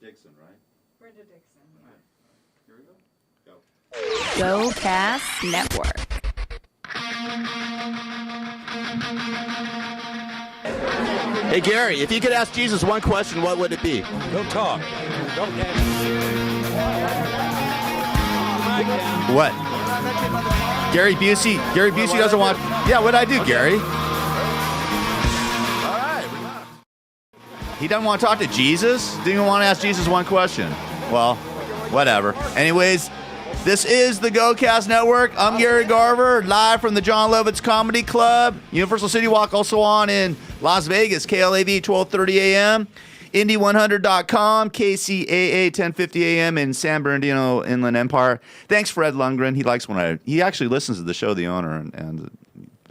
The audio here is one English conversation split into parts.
Dixon, right? Brenda Dickinson. All right. Here we go. Go. GoCast Network. Hey, Gary, if you could ask Jesus one question, what would it be? Don't talk. Don't What? Gary Busey doesn't want... Yeah, what'd I do, Gary? All right. He doesn't want to talk to Jesus? Didn't even want to ask Jesus one question. Well, whatever. Anyways, this is the GoCast Network. I'm Gary Garver, live from the John Lovitz Comedy Club. Universal City Walk also on in Las Vegas, KLAV 1230 a.m. Indy100.com, KCAA 1050 a.m. in San Bernardino Inland Empire. Thanks for Ed Lundgren. He likes when he actually listens to the show, the owner, and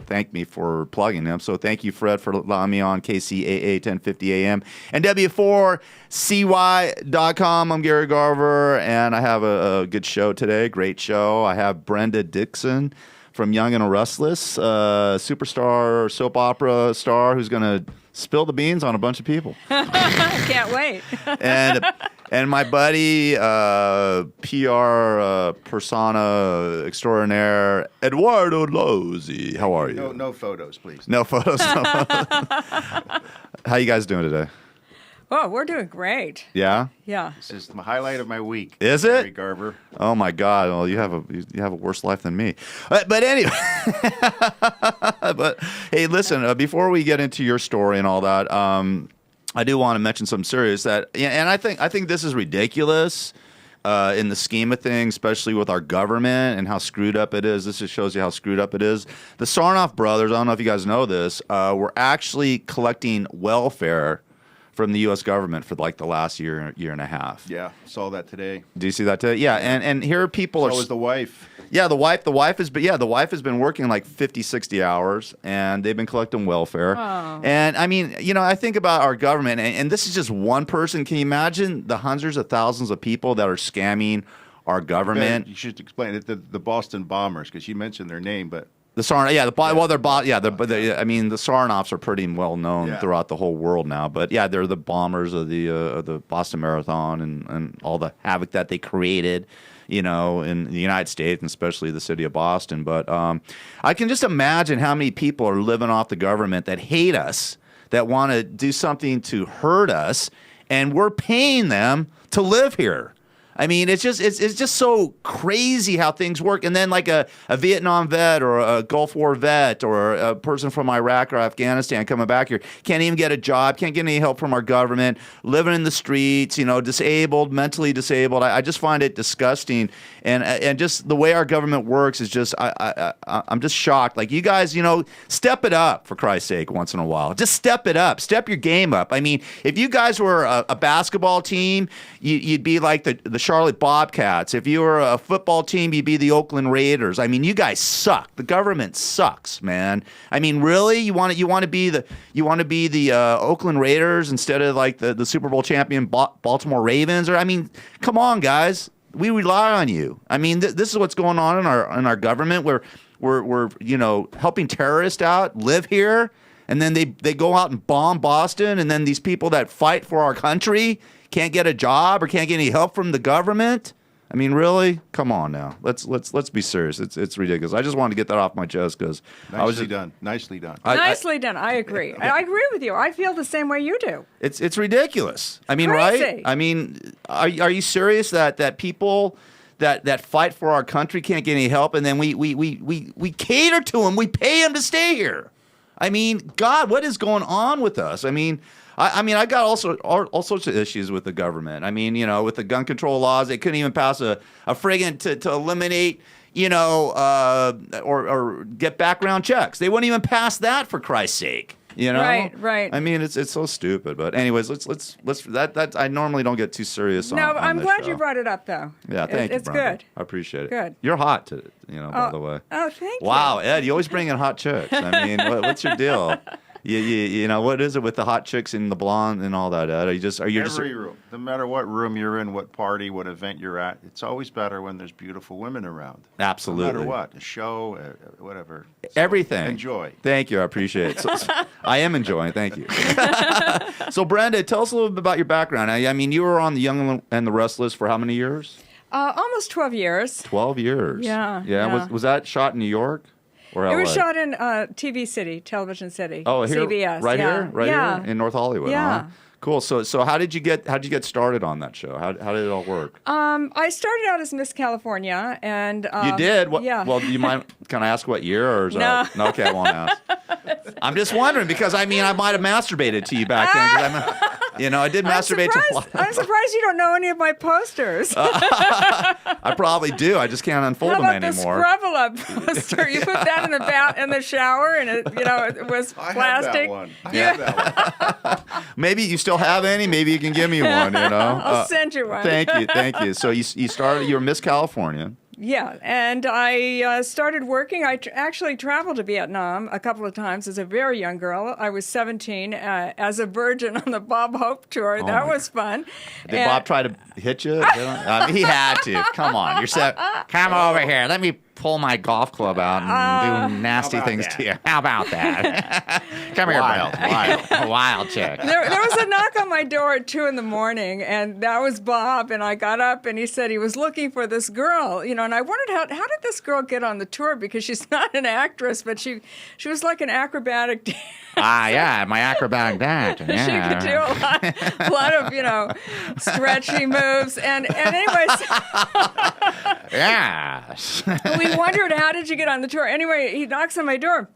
thanked me for plugging him. So thank you, Fred, for allowing me on KCAA 1050 a.m. and W4CY.com. I'm Gary Garver, and I have a good show today, great show. I have Brenda Dickinson from Young and Restless, superstar soap opera star who's going to spill the beans on a bunch of people. Can't wait. and my buddy, PR persona extraordinaire, Eduardo Lozzi. How are you? No photos, please. No photos. How you guys doing today? Oh, we're doing great. Yeah? Yeah. This is the highlight of my week. Is it? Gary Garver. Oh my God! Well, you have a worse life than me. But anyway, but hey, listen. Before we get into your story and all that, I do want to mention something serious. And I think this is ridiculous in the scheme of things, especially with our government and how screwed up it is. This just shows you how screwed up it is. The Sarnoff brothers. I don't know if you guys know this. Were actually collecting welfare from the U.S. government for like the last year and a half. Yeah, saw that today. Do you see that today? Yeah, and here people So are. was the wife. Yeah, the wife has been working like 50, 60 hours, and they've been collecting welfare. Oh. And I mean, I think about our government, and this is just one person. Can you imagine the hundreds of thousands of people that are scamming our government? You should explain it. The Boston Bombers, because you mentioned their name, but. The Sarnoff, I mean, the Sarnoffs are pretty well known throughout the whole world now. But yeah, they're the bombers of the Boston Marathon and all the havoc that they created, in the United States and especially the city of Boston. But I can just imagine how many people are living off the government that hate us, that want to do something to hurt us, and we're paying them to live here. I mean, it's just so crazy how things work. And then like a Vietnam vet or a Gulf War vet or a person from Iraq or Afghanistan coming back here can't even get a job, can't get any help from our government, living in the streets, disabled, mentally disabled. I just find it disgusting. And just the way our government works is just, I'm just shocked. Like, you guys, step it up, for Christ's sake, once in a while. Just step it up. Step your game up. I mean, if you guys were a basketball team, you'd be like the Charlotte Bobcats. If you were a football team, you'd be the Oakland Raiders. I mean, you guys suck. The government sucks, man. I mean, really, you want to be the Oakland Raiders instead of like the Super Bowl champion Baltimore Ravens? Or I mean, come on, guys. We rely on you. I mean, this is what's going on in our government. We're helping terrorists out, live here, and then they go out and bomb Boston, and then these people that fight for our country can't get a job or can't get any help from the government. I mean, really? Come on now. Let's be serious. It's ridiculous. I just wanted to get that off my chest because Nicely done. Nicely done. Nicely done. I agree. I agree with you. I feel the same way you do. It's ridiculous. I mean, Crazy. right? I mean, are you serious that people that fight for our country can't get any help, and then we cater to them, we pay them to stay here? I mean, God, what is going on with us? I mean, I got all sorts of issues with the government. I mean, with the gun control laws, they couldn't even pass a friggin' to eliminate, or get background checks. They wouldn't even pass that, for Christ's sake. Right. I mean, it's so stupid. But anyways, let's that I normally don't get too serious on. No, on I'm this glad show. you brought it up, though. Yeah, thank you. It's Brenda. good. I appreciate it. Good. You're hot, by the way. Oh, thank you. Wow, Ed, you always bring in hot chicks. I mean, what's your deal? You know, what is it with the hot chicks and the blonde and all that? Ed? Every room, no matter what room you're in, what party, what event you're at, it's always better when there's beautiful women around. Absolutely. No matter what, a show, whatever. So everything. Enjoy. Thank you. I appreciate it. I am enjoying. Thank you. So, Brenda, tell us a little bit about your background. I mean, you were on the Young and the Restless for how many years? Almost 12 years. 12 years. Yeah. Was that shot in New York or LA? It was shot in TV City, Television City. Oh, here, CBS. right yeah. here, right yeah. here in North Hollywood. Yeah. Huh? Cool. So how'd you get started on that show? How did it all work? I started out as Miss California, and You did? What, yeah. Well, do you mind? Can I ask what year? Or is No. that, no. Okay, I won't ask. I'm just wondering because I mean I might have masturbated to you back then. 'Cause I did masturbate to a lot. I'm surprised you don't know any of my posters. I probably do. I just can't unfold How them about anymore. the Scrabble Up poster? You put that in the shower, and it was I plastic. have that one. I have that one. Maybe you still have any. Maybe you can give me one. I'll send you one. Thank you. So you started. You were Miss California. Yeah, and I started working. I actually traveled to Vietnam a couple of times as a very young girl. I was 17 as a virgin on the Bob Hope tour. Oh That was fun. Did Bob try to hit you? He had to. Come on. Come over here. Let me pull my golf club out and do nasty things to you. How about that? Come here, Brenda. Wild chick. There was a knock on my door at 2 in the morning, and that was Bob. And I got up, and he said he was looking for this girl, And I wondered how did this girl get on the tour, because she's not an actress, but she was like an acrobatic dancer. Yeah, my acrobatic dance. Yeah. She could do a lot of stretchy moves, and anyways. Yes. We wondered, how did you get on the tour? Anyway, he knocks on my door.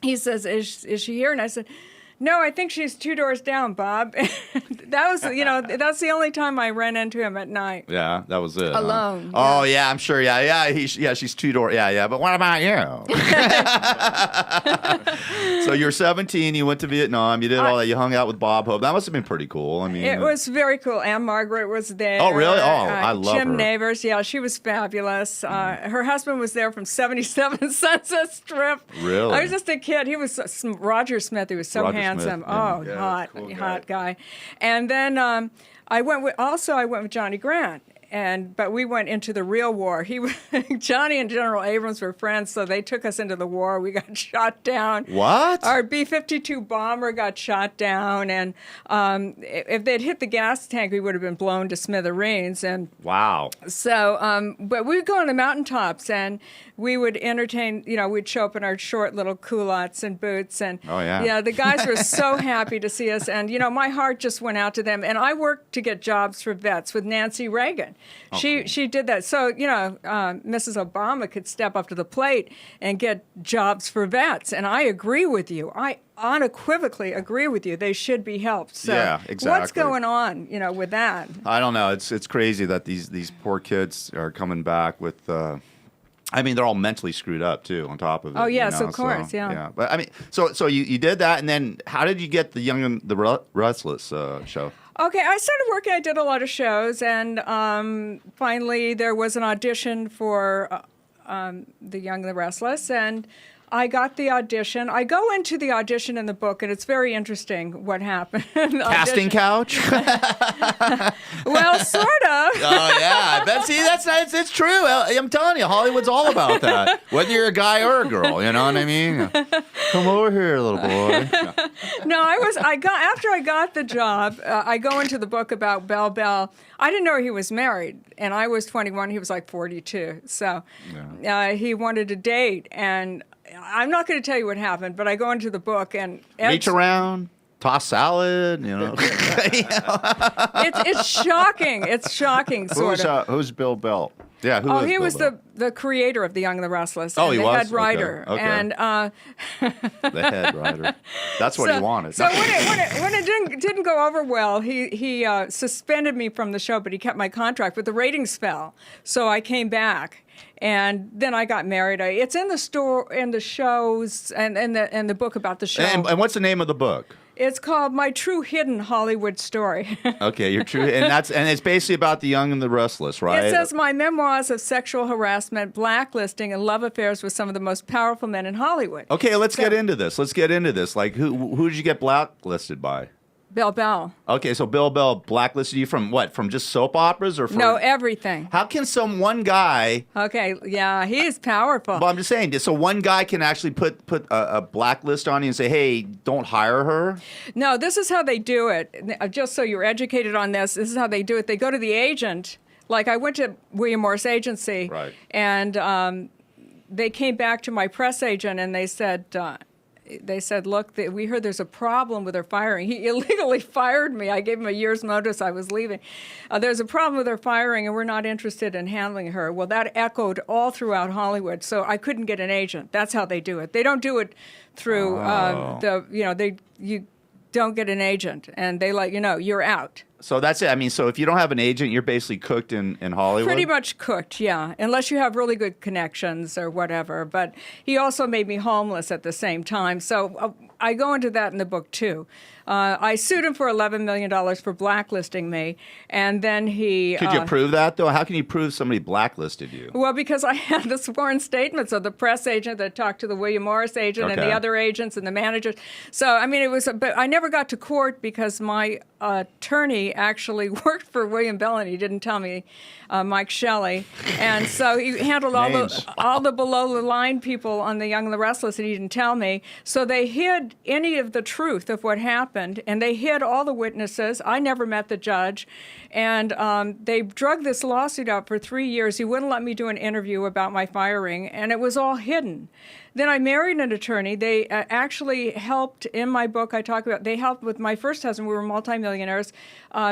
He says, is she here? And I said, no, I think she's 2 doors down, Bob. That was, that's the only time I ran into him at night. Yeah, that was it. Alone. Huh? Oh, yeah, I'm sure. Yeah. She's 2 doors. Yeah. But what about you? So you're 17. You went to Vietnam. You did all that. You hung out with Bob Hope. That must have been pretty cool. I mean, it was very cool. Anne Margaret was there. Oh, really? Oh, I love Jim her. Neighbors. Yeah, she was fabulous. Her husband was there from 77 Sunset Strip. Really? I was just a kid. He was Roger Smith. He was so Roger handsome. Smith, yeah. Oh, Yeah, hot guy. And then I went with Johnny Grant. But we went into the real war. Johnny and General Abrams were friends, so they took us into the war. We got shot down. What? Our B-52 bomber got shot down, and if they'd hit the gas tank, we would have been blown to smithereens. And Wow. so, but we would go on the mountaintops, and we would entertain. We'd show up in our short little culottes and boots, and Oh, yeah. the guys were so happy to see us, and my heart just went out to them. And I worked to get jobs for vets with Nancy Reagan. She did that. So, Mrs. Obama could step up to the plate and get jobs for vets. And I agree with you. I unequivocally agree with you. They should be helped. So Yeah, exactly. what's going on, with that? I don't know. It's crazy that these poor kids are coming back with. I mean, they're all mentally screwed up too. On top of it. Oh yes, of course, yeah. But I mean, so you did that, and then how did you get the Young and the Restless show? Okay, I started working. I did a lot of shows, and finally there was an audition for the Young and the Restless, and I got the audition. I go into the audition in the book, and it's very interesting what happened. Casting couch? Well, sort of. Oh yeah, but see, that's nice. It's true. I'm telling you, Hollywood's all about that. Whether you're a guy or a girl, you know what I mean. Come over here, little boy. No, after I got the job. I go into the book about Bell Bell. I didn't know he was married, and I was 21. He was like 42. So he wanted to date, and I'm not going to tell you what happened, but I go into the book and Reach around. Toss salad, It's shocking. It's shocking, sort of. Who's Bill Bell? Yeah, who is He Bill was Bell? the creator of The Young and the Restless. Oh, and he the was? head writer. Okay. And The head writer. That's what he wanted. So when it didn't go over well, he suspended me from the show, but he kept my contract. But the ratings fell, so I came back, and then I got married. It's in the store, in the shows, and the book about the show. And what's the name of the book? It's called My True Hidden Hollywood Story. Okay, you're true, and it's basically about the Young and the Restless, right? It says my memoirs of sexual harassment, blacklisting, and love affairs with some of the most powerful men in Hollywood. Okay, let's get into this. Like, who did you get blacklisted by? Bill Bell. Okay, so Bill Bell blacklisted you from what? From just soap operas or from... No, everything. How can one guy... Okay, yeah, he is powerful. Well, I'm just saying, so one guy can actually put a blacklist on you and say, hey, don't hire her? No, this is how they do it. Just so you're educated on this is how they do it. They go to the agent. Like, I went to William Morris Agency. Right. And they came back to my press agent and they said... look, we heard there's a problem with her firing. He illegally fired me. I gave him a year's notice I was leaving. There's a problem with her firing, and we're not interested in handling her. Well, that echoed all throughout Hollywood, so I couldn't get an agent. That's how they do it. They don't do it through you don't get an agent, and they let you know you're out. So that's it. I mean, so if you don't have an agent, you're basically cooked in Hollywood? Pretty much cooked, yeah, unless you have really good connections or whatever. But he also made me homeless at the same time. So I go into that in the book, too. I sued him for $11 million for blacklisting me, and then he... Could you prove that, though? How can you prove somebody blacklisted you? Well, because I had the sworn statements of the press agent that talked to the William Morris agent and the other agents and the managers. So, I mean, it was... But I never got to court because my attorney actually worked for William Bell, and he didn't tell me, Mike Shelley. And so he handled all the below-the-line people on the Young and the Restless, and he didn't tell me. So they hid any of the truth of what happened, and they hid all the witnesses. I never met the judge. And they drug this lawsuit out for 3 years. He wouldn't let me do an interview about my firing, and it was all hidden. Then I married an attorney. They actually helped, in my book I talk about, they helped with my first husband, we were multimillionaires,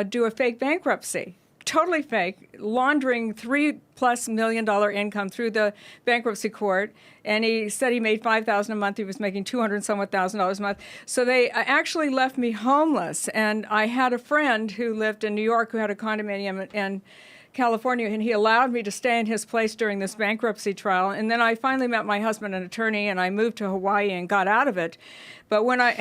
do a fake bankruptcy. Totally fake, laundering $3+ million income through the bankruptcy court. And he said he made $5,000 a month. He was making $200,000 a month. So they actually left me homeless. And I had a friend who lived in New York who had a condominium in California, and he allowed me to stay in his place during this bankruptcy trial. And then I finally met my husband, an attorney, and I moved to Hawaii and got out of it. But when I...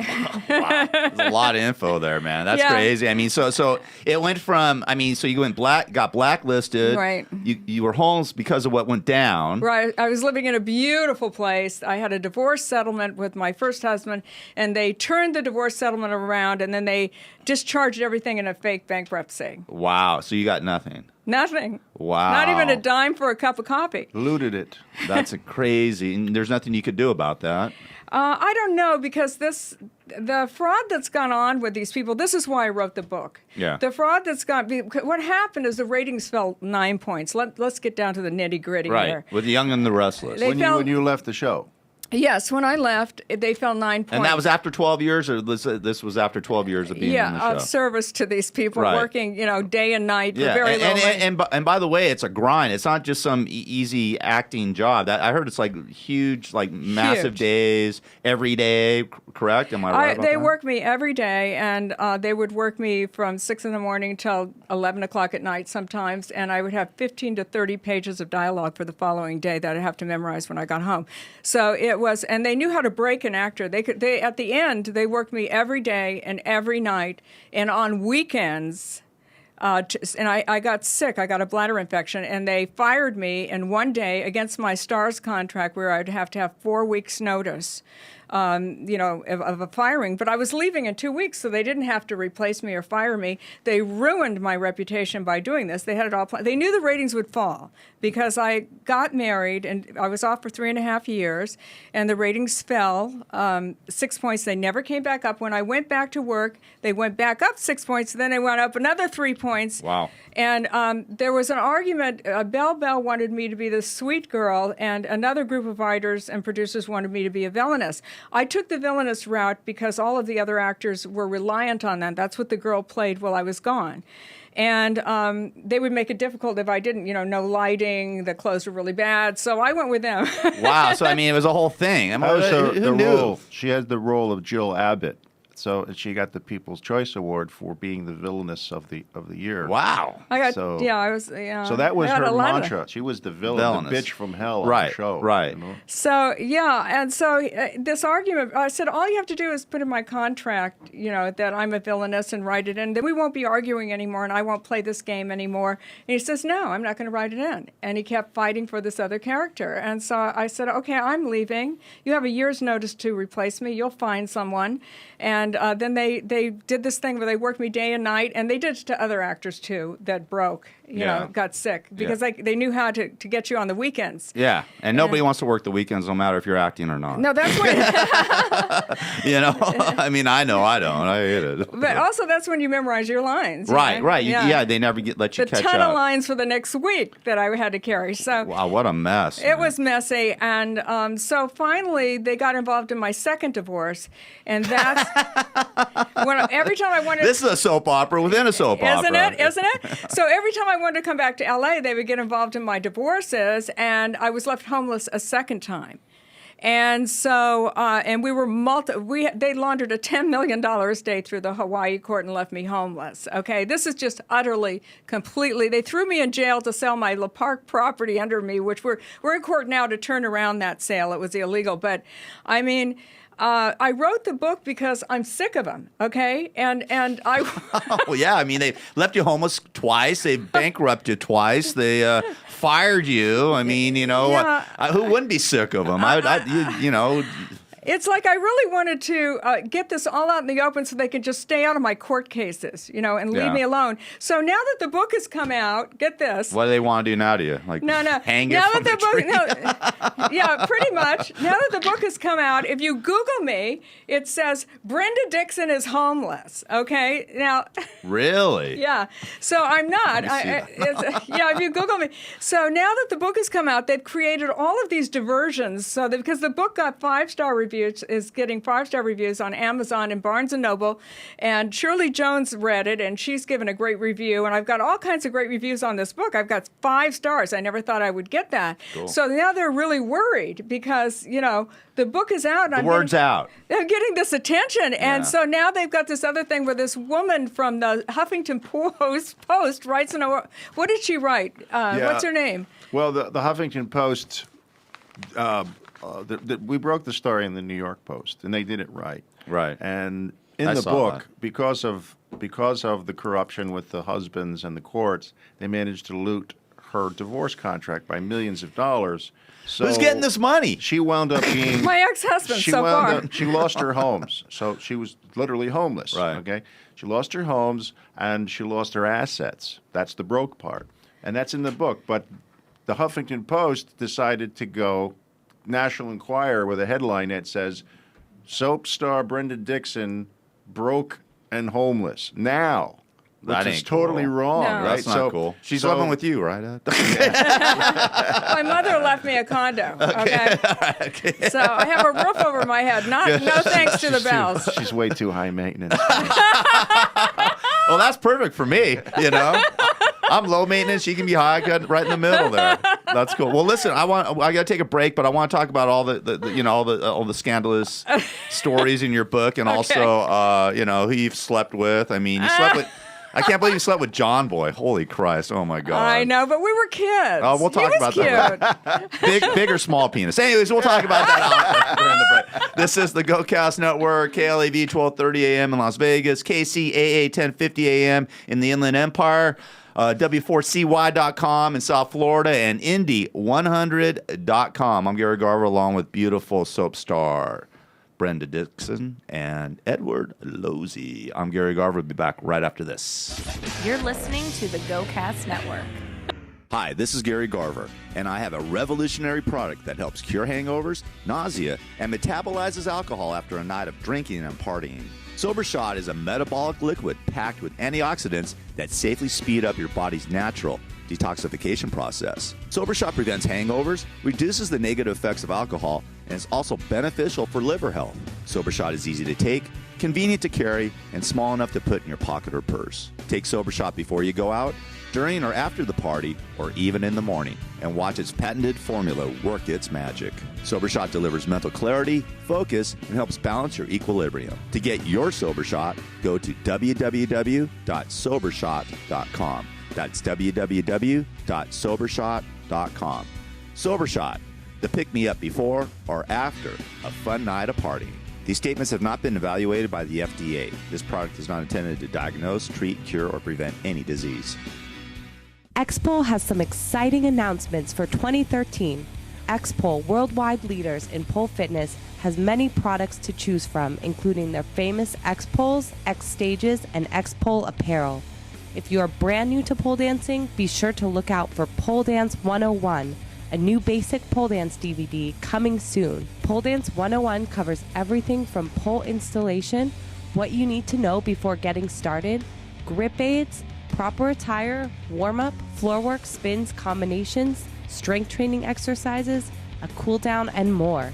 Wow. There's a lot of info there, man. That's crazy. I mean, so it went from, so you got blacklisted. Right. You were homeless because of what went down. Right. I was living in a beautiful place. I had a divorce settlement with my first husband, and they turned the divorce settlement around, and then they discharged everything in a fake bankruptcy. Wow. So you got nothing. Nothing. Wow. Not even a dime for a cup of coffee. Looted it. That's crazy. And there's nothing you could do about that. I don't know, because the fraud that's gone on with these people, this is why I wrote the book. Yeah. The fraud that's what happened is the ratings fell 9 points. Let's get down to the nitty-gritty here. Right, with the Young and the Restless. When you left the show. Yes, when I left, they fell 9 points. And that was after 12 years, or this was after 12 years of being on the show? Yeah, of service to these people, working, day and night for very low money. And by the way, it's a grind. It's not just some easy acting job. I heard it's like huge, like massive days every day. Correct? Am I right about They that? work me every day, and they would work me from 6 in the morning till 11 o'clock at night sometimes, and I would have 15 to 30 pages of dialogue for the following day that I'd have to memorize when I got home. So and they knew how to break an actor. They at the end, they worked me every day and every night, and on weekends. And I got sick. I got a bladder infection, and they fired me in one day against my Stars contract, where I'd have to have 4 weeks' notice. Of a firing, but I was leaving in 2 weeks, so they didn't have to replace me or fire me. They ruined my reputation by doing this. They had it all planned. They knew the ratings would fall because I got married and I was off for 3.5 years, and the ratings fell 6 points. They never came back up. When I went back to work, they went back up 6 points, then they went up another 3 points. Wow. And there was an argument. Bell wanted me to be the sweet girl, and another group of writers and producers wanted me to be a villainess. I took the villainous route because all of the other actors were reliant on that. That's what the girl played while I was gone. And they would make it difficult if I didn't, no lighting, the clothes were really bad. So I went with them. Wow. So, it was a whole thing. That was the role. She had the role of Jill Abbott. So and she got the People's Choice Award for being the villainess of the year. Wow. I got So- I was yeah. So that was I got her a lot of- mantra. She was the villain, Villainous. the bitch from hell on Right, the show. right. you know? So and so this argument, I said, all you have to do is put in my contract, that I'm a villainess and write it in. Then we won't be arguing anymore, and I won't play this game anymore. And he says, no, I'm not going to write it in. And he kept fighting for this other character. And so I said, okay, I'm leaving. You have a year's notice to replace me. You'll find someone. And then they did this thing where they worked me day and night, and they did it to other actors too that broke, got sick because they knew how to get you on the weekends. Yeah, and nobody wants to work the weekends, no matter if you're acting or not. No, that's what. I mean, I know I don't. I hate it. But also, that's when you memorize your lines. Right, right. Yeah. They never let you The catch ton up. of lines for the next week that I had to carry. So Wow, what a mess. it was messy, and so finally they got involved in my second divorce, and that's every time I wanted. This is a soap opera within a soap opera. Isn't it? So every time I wanted to come back to LA, they would get involved in my divorces, and I was left homeless a second time. And so, and we were they laundered a $10 million estate through the Hawaii court and left me homeless. Okay, this is just utterly, completely. They threw me in jail to sell my La Park property under me, which we're in court now to turn around that sale. It was illegal, but I mean. I wrote the book because I'm sick of them, okay? And I... Well, yeah, I mean, they left you homeless twice. They bankrupted you twice. They fired you. I mean, who wouldn't be sick of them? It's like I really wanted to get this all out in the open so they could just stay out of my court cases, and leave me alone. So now that the book has come out, get this. What do they want to do now to you? Like hang you now from that the tree? yeah, pretty much. Now that the book has come out, if you Google me, it says Brenda Dickinson is homeless. Okay, now. Really? Yeah. So I'm not. If you Google me. So now that the book has come out, they've created all of these diversions. So because the book got 5-star reviews, is getting 5-star reviews on Amazon and Barnes and Noble, and Shirley Jones read it, and she's given a great review. And I've got all kinds of great reviews on this book. I've got 5 stars. I never thought I would get that. Cool. So now they're really worried because the book is out. And The word's out. I'm getting this attention. And so now they've got this other thing where this woman from the Huffington Post writes what did she write? What's her name? Well, the Huffington Post, we broke the story in the New York Post, and they did it right. Right. And in I the saw book, that. because of the corruption with the husbands and the courts, they managed to loot her divorce contract by millions of dollars. So Who's getting this money? She wound up being My ex-husband so far. She lost her homes, so she was literally homeless. Right. Okay, she lost her homes and she lost her assets. That's the broke part, and that's in the book. But the Huffington Post decided to go National Enquirer with a headline that says, "Soap star Brenda Dickinson broke and homeless now." That Which is ain't totally cool. wrong, No. right? That's not cool. She's living with you, right, Ed? My mother left me a condo. Okay. So I have a roof over my head. No thanks to the bells. She's way too high maintenance. Well, that's perfect for me, I'm low maintenance. She can be high, cut right in the middle there. That's cool. Well, listen, I got to take a break, but I want to talk about all all the scandalous stories in your book, and also who you've slept with. I mean, you slept with. I can't believe you slept with John Boy. Holy Christ! Oh my God! I know, but we were kids. Oh, we'll talk about that. Big or small penis. Anyways, we'll talk about that during the break. This is the GoCast Network, KLAV 1230 AM in Las Vegas, KCAA 1050 AM in the Inland Empire, W4CY.com in South Florida, and Indy100.com. I'm Gary Garver, along with beautiful soap star Brenda Dickinson and Edward Lozzi. I'm Gary Garver. We'll be back right after this. You're listening to the GoCast Network. Hi, this is Gary Garver, and I have a revolutionary product that helps cure hangovers, nausea, and metabolizes alcohol after a night of drinking and partying. Sober Shot is a metabolic liquid packed with antioxidants that safely speed up your body's natural detoxification process. Sober Shot prevents hangovers, reduces the negative effects of alcohol, and is also beneficial for liver health. Sober Shot is easy to take, convenient to carry, and small enough to put in your pocket or purse. Take Sober Shot before you go out, during or after the party, or even in the morning, and watch its patented formula work its magic. Sober Shot delivers mental clarity, focus, and helps balance your equilibrium. To get your Sober Shot, go to www.sobershot.com. That's www.sobershot.com. Sober Shot, the pick-me-up before or after a fun night of partying. These statements have not been evaluated by the FDA. This product is not intended to diagnose, treat, cure, or prevent any disease. X-Pol has some exciting announcements for 2013. X-Pol, worldwide leaders in pole fitness, has many products to choose from, including their famous X-Poles, X-Stages, and X-Pol apparel. If you are brand new to pole dancing, be sure to look out for Pole Dance 101, a new basic pole dance DVD coming soon. Pole Dance 101 covers everything from pole installation, what you need to know before getting started, grip aids, proper attire, warm-up, floor work, spins, combinations, strength training exercises, a cool down, and more.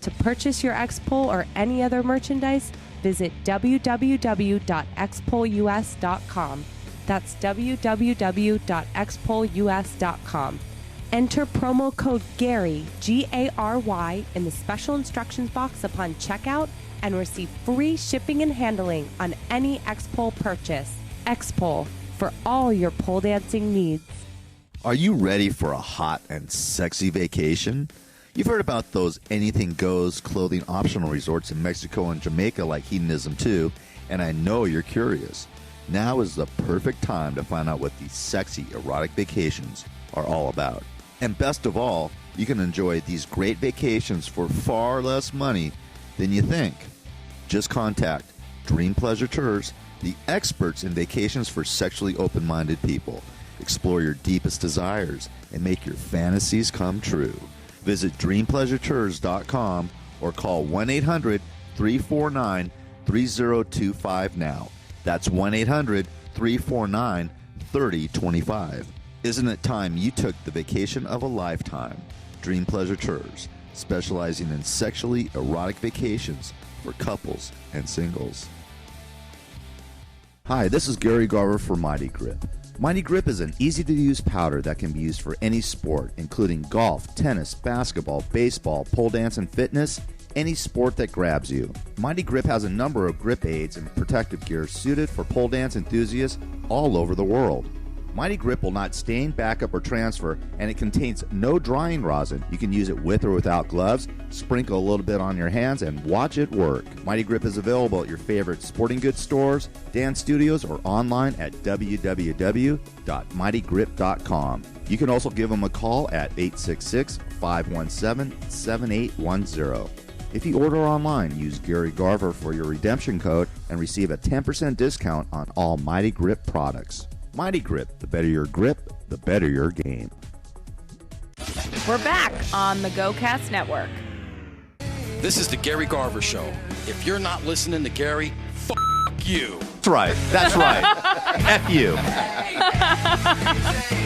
To purchase your X-Pol or any other merchandise, visit www.xpolus.com. That's www.xpolus.com. Enter promo code GARY, G-A-R-Y, in the special instructions box upon checkout and receive free shipping and handling on any X-Pol purchase. X-Pol, for all your pole dancing needs. Are you ready for a hot and sexy vacation? You've heard about those anything goes clothing optional resorts in Mexico and Jamaica like Hedonism 2, and I know you're curious. Now is the perfect time to find out what these sexy erotic vacations are all about. And best of all, you can enjoy these great vacations for far less money than you think. Just contact Dream Pleasure Tours, the experts in vacations for sexually open-minded people. Explore your deepest desires and make your fantasies come true. Visit DreamPleasureTours.com or call 1-800-349-3025 now. That's 1-800-349-3025. Isn't it time you took the vacation of a lifetime? Dream Pleasure Tours, specializing in sexually erotic vacations for couples and singles. Hi, this is Gary Garver for Mighty Grip. Mighty Grip is an easy-to-use powder that can be used for any sport, including golf, tennis, basketball, baseball, pole dance, and fitness, any sport that grabs you. Mighty Grip has a number of grip aids and protective gear suited for pole dance enthusiasts all over the world. Mighty Grip will not stain, back up, or transfer, and it contains no drying rosin. You can use it with or without gloves, sprinkle a little bit on your hands, and watch it work. Mighty Grip is available at your favorite sporting goods stores, dance studios, or online at www.mightygrip.com. You can also give them a call at 866-517-7810. If you order online, use Gary Garver for your redemption code and receive a 10% discount on all Mighty Grip products. Mighty Grip, the better your grip, the better your game. We're back on the GoCast Network. This is the Gary Garver Show. If you're not listening to Gary, f*** you. That's right. That's right. F you.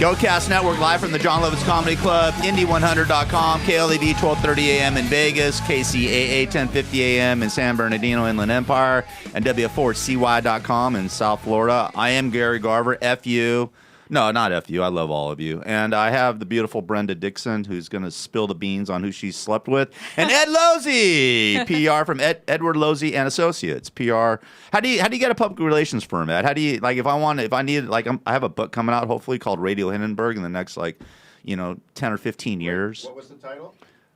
GoCast Network live from the John Lovitz Comedy Club, Indy100.com, KLEV 1230 AM in Vegas, KCAA 1050 AM in San Bernardino, Inland Empire, and W4CY.com in South Florida. I am Gary Garver. F you. No, not F you. I love all of you. And I have the beautiful Brenda Dickinson, who's going to spill the beans on who she slept with. And Ed Lozzi, PR from Edward Lozzi and Associates. PR. How do you get a public relations firm, Ed? How do you, like, if I need, like, I have a book coming out, hopefully, called Radio Hindenburg in the next, 10 or 15 years. What was the title?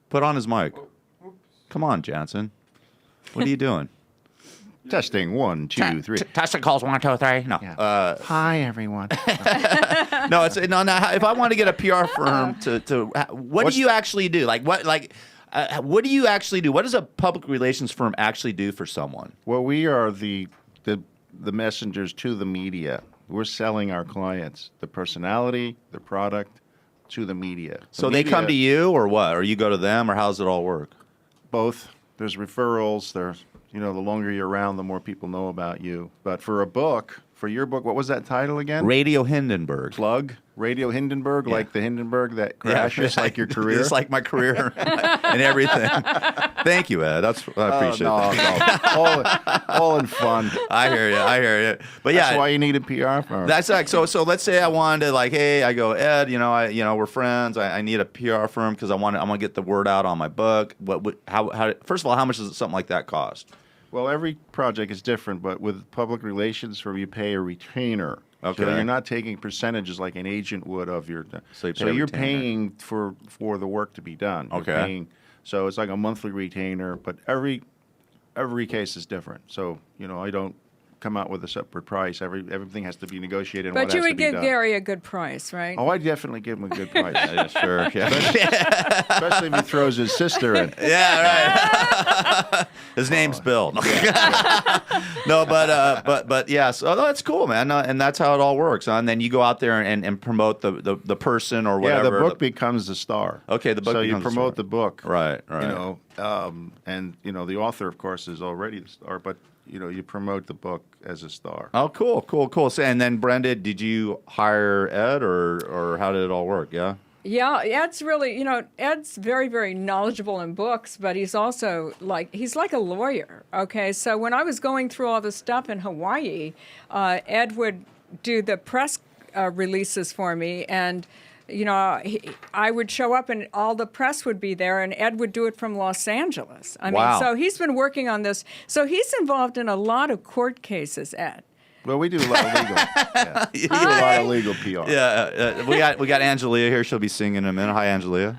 Put on his mic. Come on, Jansen. What are you doing? Testing 1, 2, 3. Testing calls 1, 2, 3. No. Yeah. Hi, everyone. No, it's no. If I want to get a PR firm what do you actually do? What do you actually do? What does a public relations firm actually do for someone? Well, we are the messengers to the media. We're selling our clients the personality, the product to the media. So they come to you, or what? Or you go to them, or how does it all work? Both. There's referrals. There's the longer you're around, the more people know about you. But for your book, what was that title again? Radio Hindenburg. Plug? Radio Hindenburg, like the Hindenburg that crashes, like your career. It's like my career and everything. Thank you, Ed. I appreciate that. All in fun. I hear you. But That's why you need a PR firm. That's like so. Let's say I wanted to hey, I go Ed. We're friends. I need a PR firm because I want to get the word out on my book. How? First of all, how much does something like that cost? Well, every project is different, but with public relations firm, you pay a retainer. Okay. So you're not taking percentages like an agent would of your. So you're paying for the work to be done. You're Okay. paying, so it's like a monthly retainer, but every case is different. So I don't come out with a separate price. Everything has to be negotiated. And But what you has to would be give done. Gary a good price, right? Oh, I definitely give him a good price. Yeah, sure. Yeah. Especially if he throws his sister in. Yeah, right. His name's Bill. No, but yeah. So that's cool, man. And that's how it all works. And then you go out there and promote the person or whatever. Yeah, the book becomes the star. Okay, the book. So you becomes the promote star. the book, Right. and the author, of course, is already the star, but you promote the book as a star. Oh, cool. So, and then Brenda, did you hire Ed or how did it all work? Yeah. Yeah, Ed's really, Ed's very, very knowledgeable in books, but he's also he's like a lawyer, okay? So when I was going through all this stuff in Hawaii, Ed would do the press releases for me, and, I would show up and all the press would be there, and Ed would do it from Los Angeles. I Wow. mean, so he's been working on this. So he's involved in a lot of court cases, Ed. Well, we do a lot of legal. Yeah. We do a lot of legal PR. Yeah. We got Angelia here. She'll be singing in a minute. Hi, Angelia.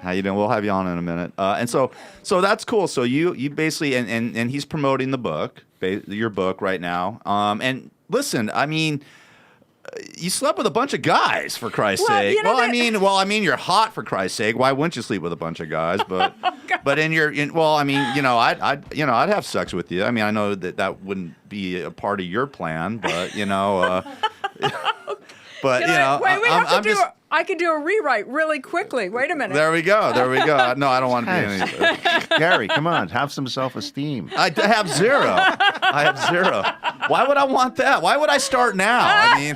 How you doing? We'll have you on in a minute. And so that's cool. So you basically and he's promoting the book, your book right now. And listen, I mean, you slept with a bunch of guys, for Christ's sake. I mean, you're hot, for Christ's sake. Why wouldn't you sleep with a bunch of guys? But but I'd have sex with you. I mean, I know that wouldn't be a part of your plan, but but I could do a rewrite really quickly. Wait a minute. There we go. No, I don't want to do anything. Gary, come on, have some self-esteem. I have zero. Why would I want that? Why would I start now? I mean,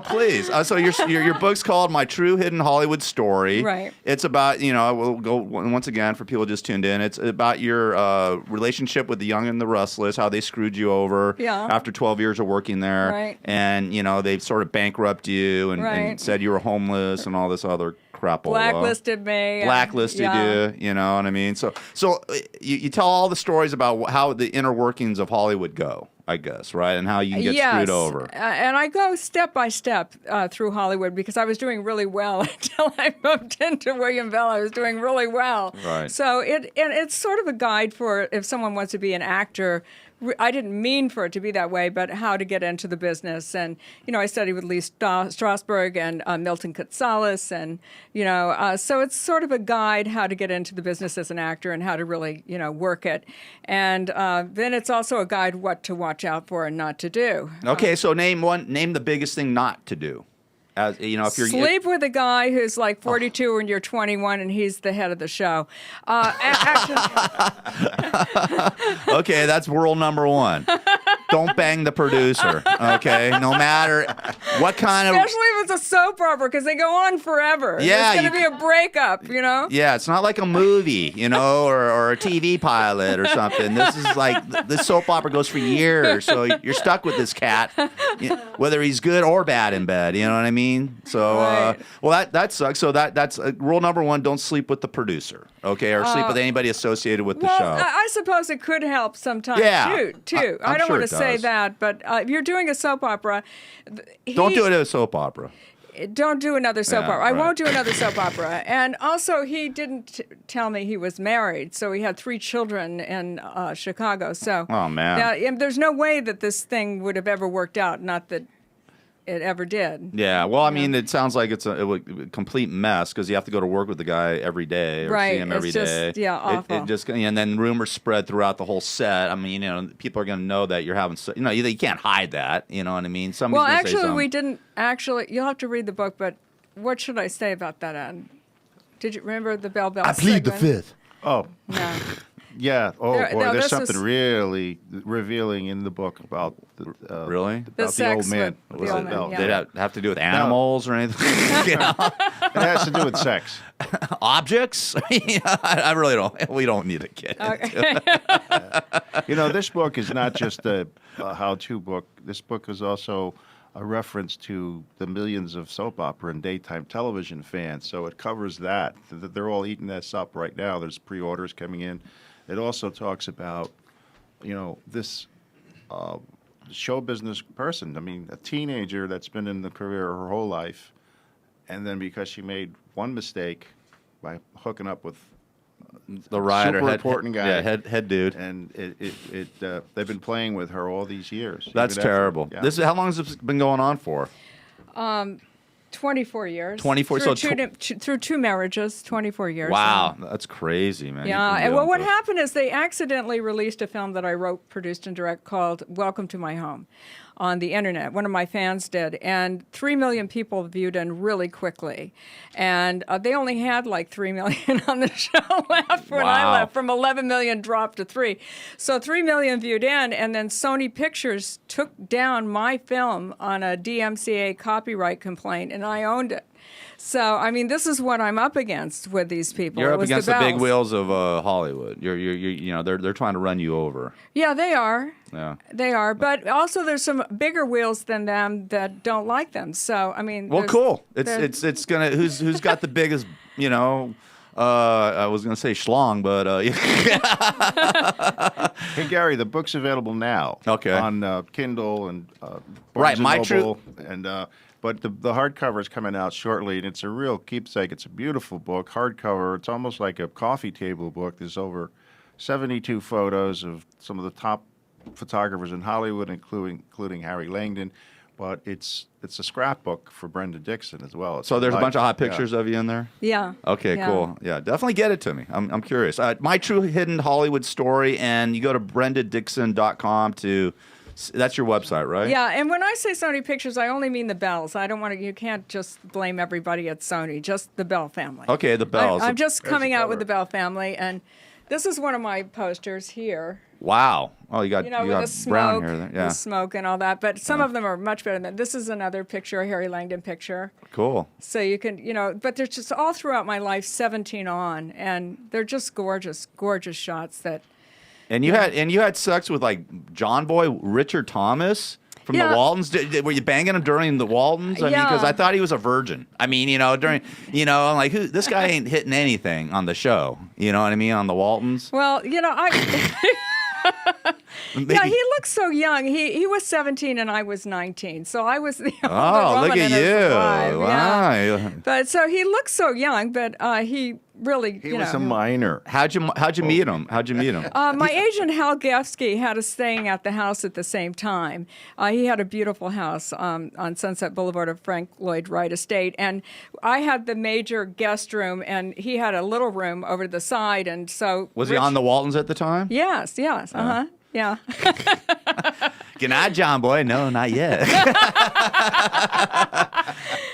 please. So your book's called My True Hidden Hollywood Story. Right. It's about, we'll go once again for people just tuned in. It's about your relationship with the Young and the Restless, how they screwed you over after 12 years of working there. Right. And, they sort of bankrupt you and said you were homeless and all this other crap. Blacklisted me. Blacklisted you, you know what I mean? So you tell all the stories about how the inner workings of Hollywood go, I guess, right? And how you can get screwed over. And I go step by step through Hollywood because I was doing really well until I moved into Williamville. I was doing really well. Right. So it's sort of a guide for if someone wants to be an actor. I didn't mean for it to be that way, but how to get into the business. And, I studied with Lee Strasberg and Milton Katsalis. And, so it's sort of a guide how to get into the business as an actor and how to really, work it. And then it's also a guide what to watch out for and not to do. Okay, so name the biggest thing not to do. If you're sleep with a guy who's like 42 and you're 21 and he's the head of the show. Actually, okay, that's rule number one. Don't bang the producer. Okay, no matter what kind of. Especially if it's a soap opera because they go on forever. Yeah, it's going to be a breakup. Yeah, it's not like a movie, or a TV pilot or something. This is like the soap opera goes for years, so you're stuck with this cat, whether he's good or bad in bed. You know what I mean? So, right. That sucks. So that's rule number one: don't sleep with the producer, okay, or sleep with anybody associated with the show. I suppose it could help sometimes too. I don't want to say that, but if you're doing a soap opera, don't do it in a soap opera. Don't do another soap opera. I right. won't do another soap opera. And also, he didn't tell me he was married, so he had 3 children in Chicago. So, oh man, there's no way that this thing would have ever worked out. Not that it ever did. Yeah, well, I mean, it sounds like it's a complete mess because you have to go to work with the guy every day or see him every day. Yeah, awful. And then rumors spread throughout the whole set. I mean, people are going to know that you're having, you can't hide that. You know what I mean? Well, actually, we didn't actually. You'll have to read the book, but what should I say about that, Ed? Did you remember the Bell I plead the fifth. Oh. No. Yeah. Oh There- boy, no, there's this something was- really reveling in the book about Really? The about the old sex man. with Was the it- old man, no, yeah. Did it have to do with animals or anything? You know? It has to do with sex. Objects? I really don't. We don't need to get into it. You know, this book is not just a how-to book. This book is also a reference to the millions of soap opera and daytime television fans. So it covers that. They're all eating this up right now. There's pre-orders coming in. It also talks about, you know, this show business person. I mean, a teenager that's been in the career her whole life, and then because she made one mistake by hooking up with The rider, super important guy. Yeah, head dude. and they've been playing with her all these years. That's Even after- terrible. yeah. This how long has this been going on for? 24 years. 24, Through, so through two marriages, 24 years. Wow, that's crazy, man. Yeah, You can and do well, it. what happened is they accidentally released a film that I wrote, produced, and directed called "Welcome to My Home" on the internet. One of my fans did, and 3 million people viewed it really quickly, and they only had like 3 million on the show left when I Wow. left. From 11 million dropped to 3, so 3 million viewed in, and then Sony Pictures took down my film on a DMCA copyright complaint, and I owned it. So, I mean, this is what I'm up against with these people. You're It up was against the big bells. wheels of Hollywood. You know, they're trying to run you over. Yeah, they are. Yeah. They are. But also there's some bigger wheels than them that don't like them. So, I mean, Well, there's- cool. there- It's gonna who's got the biggest, you know. I was gonna say schlong, but Hey Gary, the book's available now. Okay. On Kindle and Right, Barnes and My Noble, and but the hardcover is coming out shortly, and it's a real keepsake. It's a beautiful book, hardcover. It's almost like a coffee table book. There's over 72 photos of some of the top photographers in Hollywood, including Harry Langdon. But it's a scrapbook for Brenda Dickinson as well. It's so there's a bunch of hot yeah. pictures of you in there. Yeah. Okay, Yeah. cool. Yeah, definitely get it to me. I'm curious. My True Hidden Hollywood Story, and you go to brendadixon.com to. That's your website, right? Yeah, and when I say Sony Pictures, I only mean the Bells. I don't want to. You can't just blame everybody at Sony. Just the Bell family. Okay, the Bells. I'm just coming out with cover. the Bell family, and this is one of my posters here. Wow. Oh, you got You know, you with got the smoke, brown hair there. Yeah. the smoke, and all that. But some of them are much better than this. Is another picture, a Harry Langdon picture. Cool. So you can, you know, but there's just all throughout my life, 17 on, and they're just gorgeous, gorgeous shots that. And you had sex with like John Boy Richard Thomas from Yeah. the Waltons. Were you banging him during the Waltons? I mean, because Yeah. I thought he was a virgin. I mean, you know, I'm like, this guy ain't hitting anything on the show. You know what I mean? On the Waltons. Well, you know, yeah, he looks so young. He was 17 and I was 19, so I was the older Oh, woman look at in his you! life, yeah. Wow. But so he looks so young, but he really, He you was know. a minor. How'd you meet him? How'd you meet him? My agent Hal Gefsky had us staying at the house at the same time. He had a beautiful house on Sunset Boulevard of Frank Lloyd Wright Estate, and I had the major guest room, and he had a little room over to the side, and so Was he on the Waltons at the time? Yes, yeah. Good night, John Boy. No, not yet.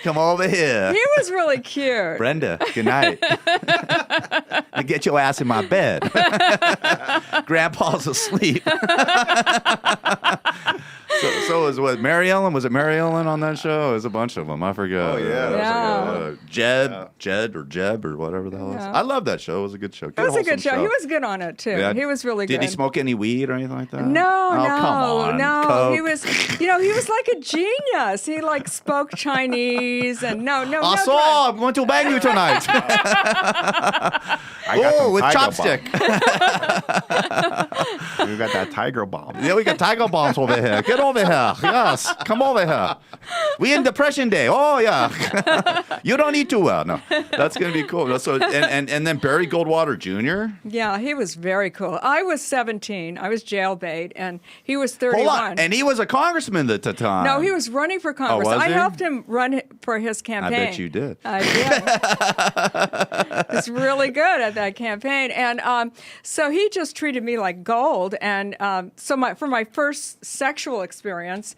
Come over here. He was really cute. Brenda, good night. Now get your ass in my bed. Grandpa's asleep. So was what Mary Ellen? Was it Mary Ellen on that show? It was a bunch of them. I forgot. Oh, yeah. It was Yeah. Jed or Jeb or whatever the hell it is. Yeah. I love that show. It was a good show. It was a good wholesome show. He was good on it too. Yeah. He was really good. Did he smoke any weed or anything like that? No, Oh, no, come on. no. Coke. He was, he was like a genius. He like spoke Chinese and no. I saw. I'm going to bang you tonight. I got Oh, some with Tiger chopstick. Bomb. You got that Tiger Bomb. Yeah, we got tiger bombs over here. Get over here. Yes, come over here. We in Depression Day. Oh yeah. You don't eat too well. No, that's gonna be cool. So and then Barry Goldwater Jr. Yeah, he was very cool. I was 17. I was jailbait, and he was 31. Hold on, and he was a congressman at the time. no, he was running for Congress. was I he? helped him run for his campaign. bet you did. I did. He's really good at that campaign, and so he just treated me like gold. And so for my first sexual experience,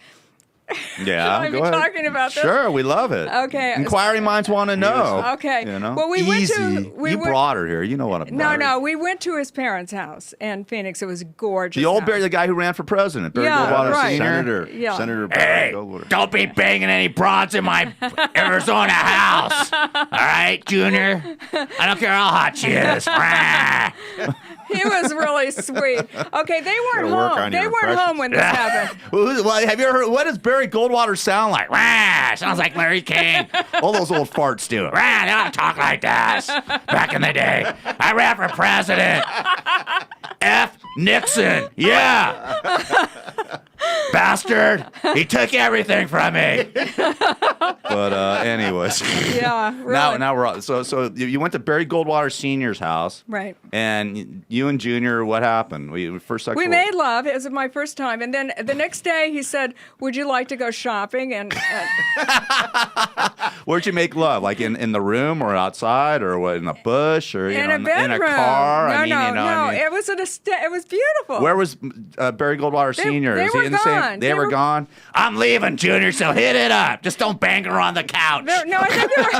Yeah, Should I be go ahead. talking about this? Sure, we love it. Okay. Inquiring minds want to know. Okay. You know? Well, we Easy. went to. We you went, brought her here. You know what I'm No, we went to his parents' house in Phoenix. It was gorgeous. The old house. Barry, the guy who ran for president, Barry Yeah, Goldwater right. Sr. Senator. Yeah. Senator Barry Goldwater. Don't be banging any broads in my Arizona house. All right, Junior? I don't care how hot she is. He was really sweet. Okay, they weren't Gotta work home. on They your weren't home when this happened. Well, have you ever heard, what does Barry Goldwater sound like? Sounds like Larry King. All those old farts do. They don't talk like this. Back in the day, I ran for president. F. Nixon. Yeah. Bastard. He took everything from me. But anyways. Yeah, really. Now we're on. So you went to Barry Goldwater Sr.'s house. Right. And you and Junior, what happened? We first sexual. We made love. It was my first time. And then the next day he said, would you like to go shopping? And Where'd you make love? Like in the room or outside or what, in a bush or in a bedroom. in a car? No. It was it was beautiful. Where was Barry Goldwater Sr.? they Is he were in the same? gone. They They were were- gone. I'm leaving, Junior. So hit it up. Just don't bang her on the couch. No, I think they were.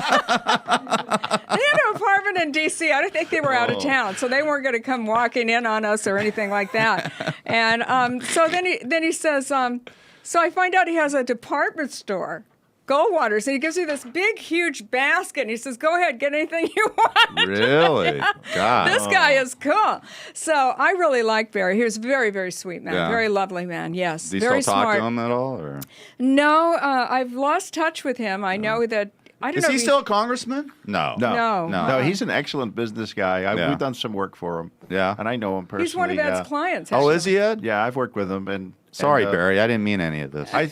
They had an apartment in D.C. I don't think they were out of town, so they weren't going to come walking in on us or anything like that. And so then he says, so I find out he has a department store, Goldwater's, and he gives me this big, huge basket, and he says, go ahead, get anything you want. Really? God. This guy is cool. So I really like Barry. He was a very, very sweet man, Yeah. very lovely man, yes. Do you very still talk smart. to him at all? Or? No, I've lost touch with him. I know that, I don't Is know. he if still a congressman? No. No. No, he's an excellent business guy. Yeah. We've done some work for him. Yeah. And I know him personally. He's one of Ed's yeah. clients. Oh, actually. is he, Ed? Yeah, I've worked with him. Sorry, and, Barry. I didn't mean any of this. I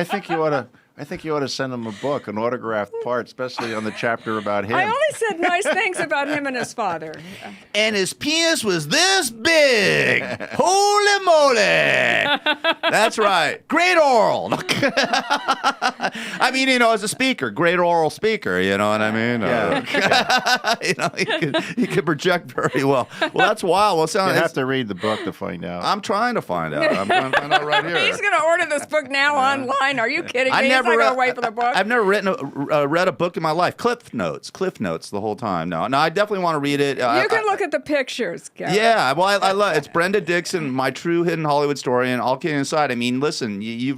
think you ought to. I think you ought to send him a book, an autographed part, especially on the chapter about him. I only said nice things about him and his father. And his penis was this big. Holy moly. That's right. Great oral. I mean, as a speaker, great oral speaker, you know what I mean? Yeah. He could project very well. Well, that's wild. Well, You have to read the book to find out. I'm trying to find out. I'm trying to find out right here. He's going to order this book now online. Are you kidding me? I never He's not going to wait for the book. I've never read a book in my life. Cliff notes the whole time. No, I definitely want to read it. You can look at the pictures, Gary. Yeah, well, I love it's Brenda Dickinson, my true hidden Hollywood story. And all kidding aside, I mean, listen, you've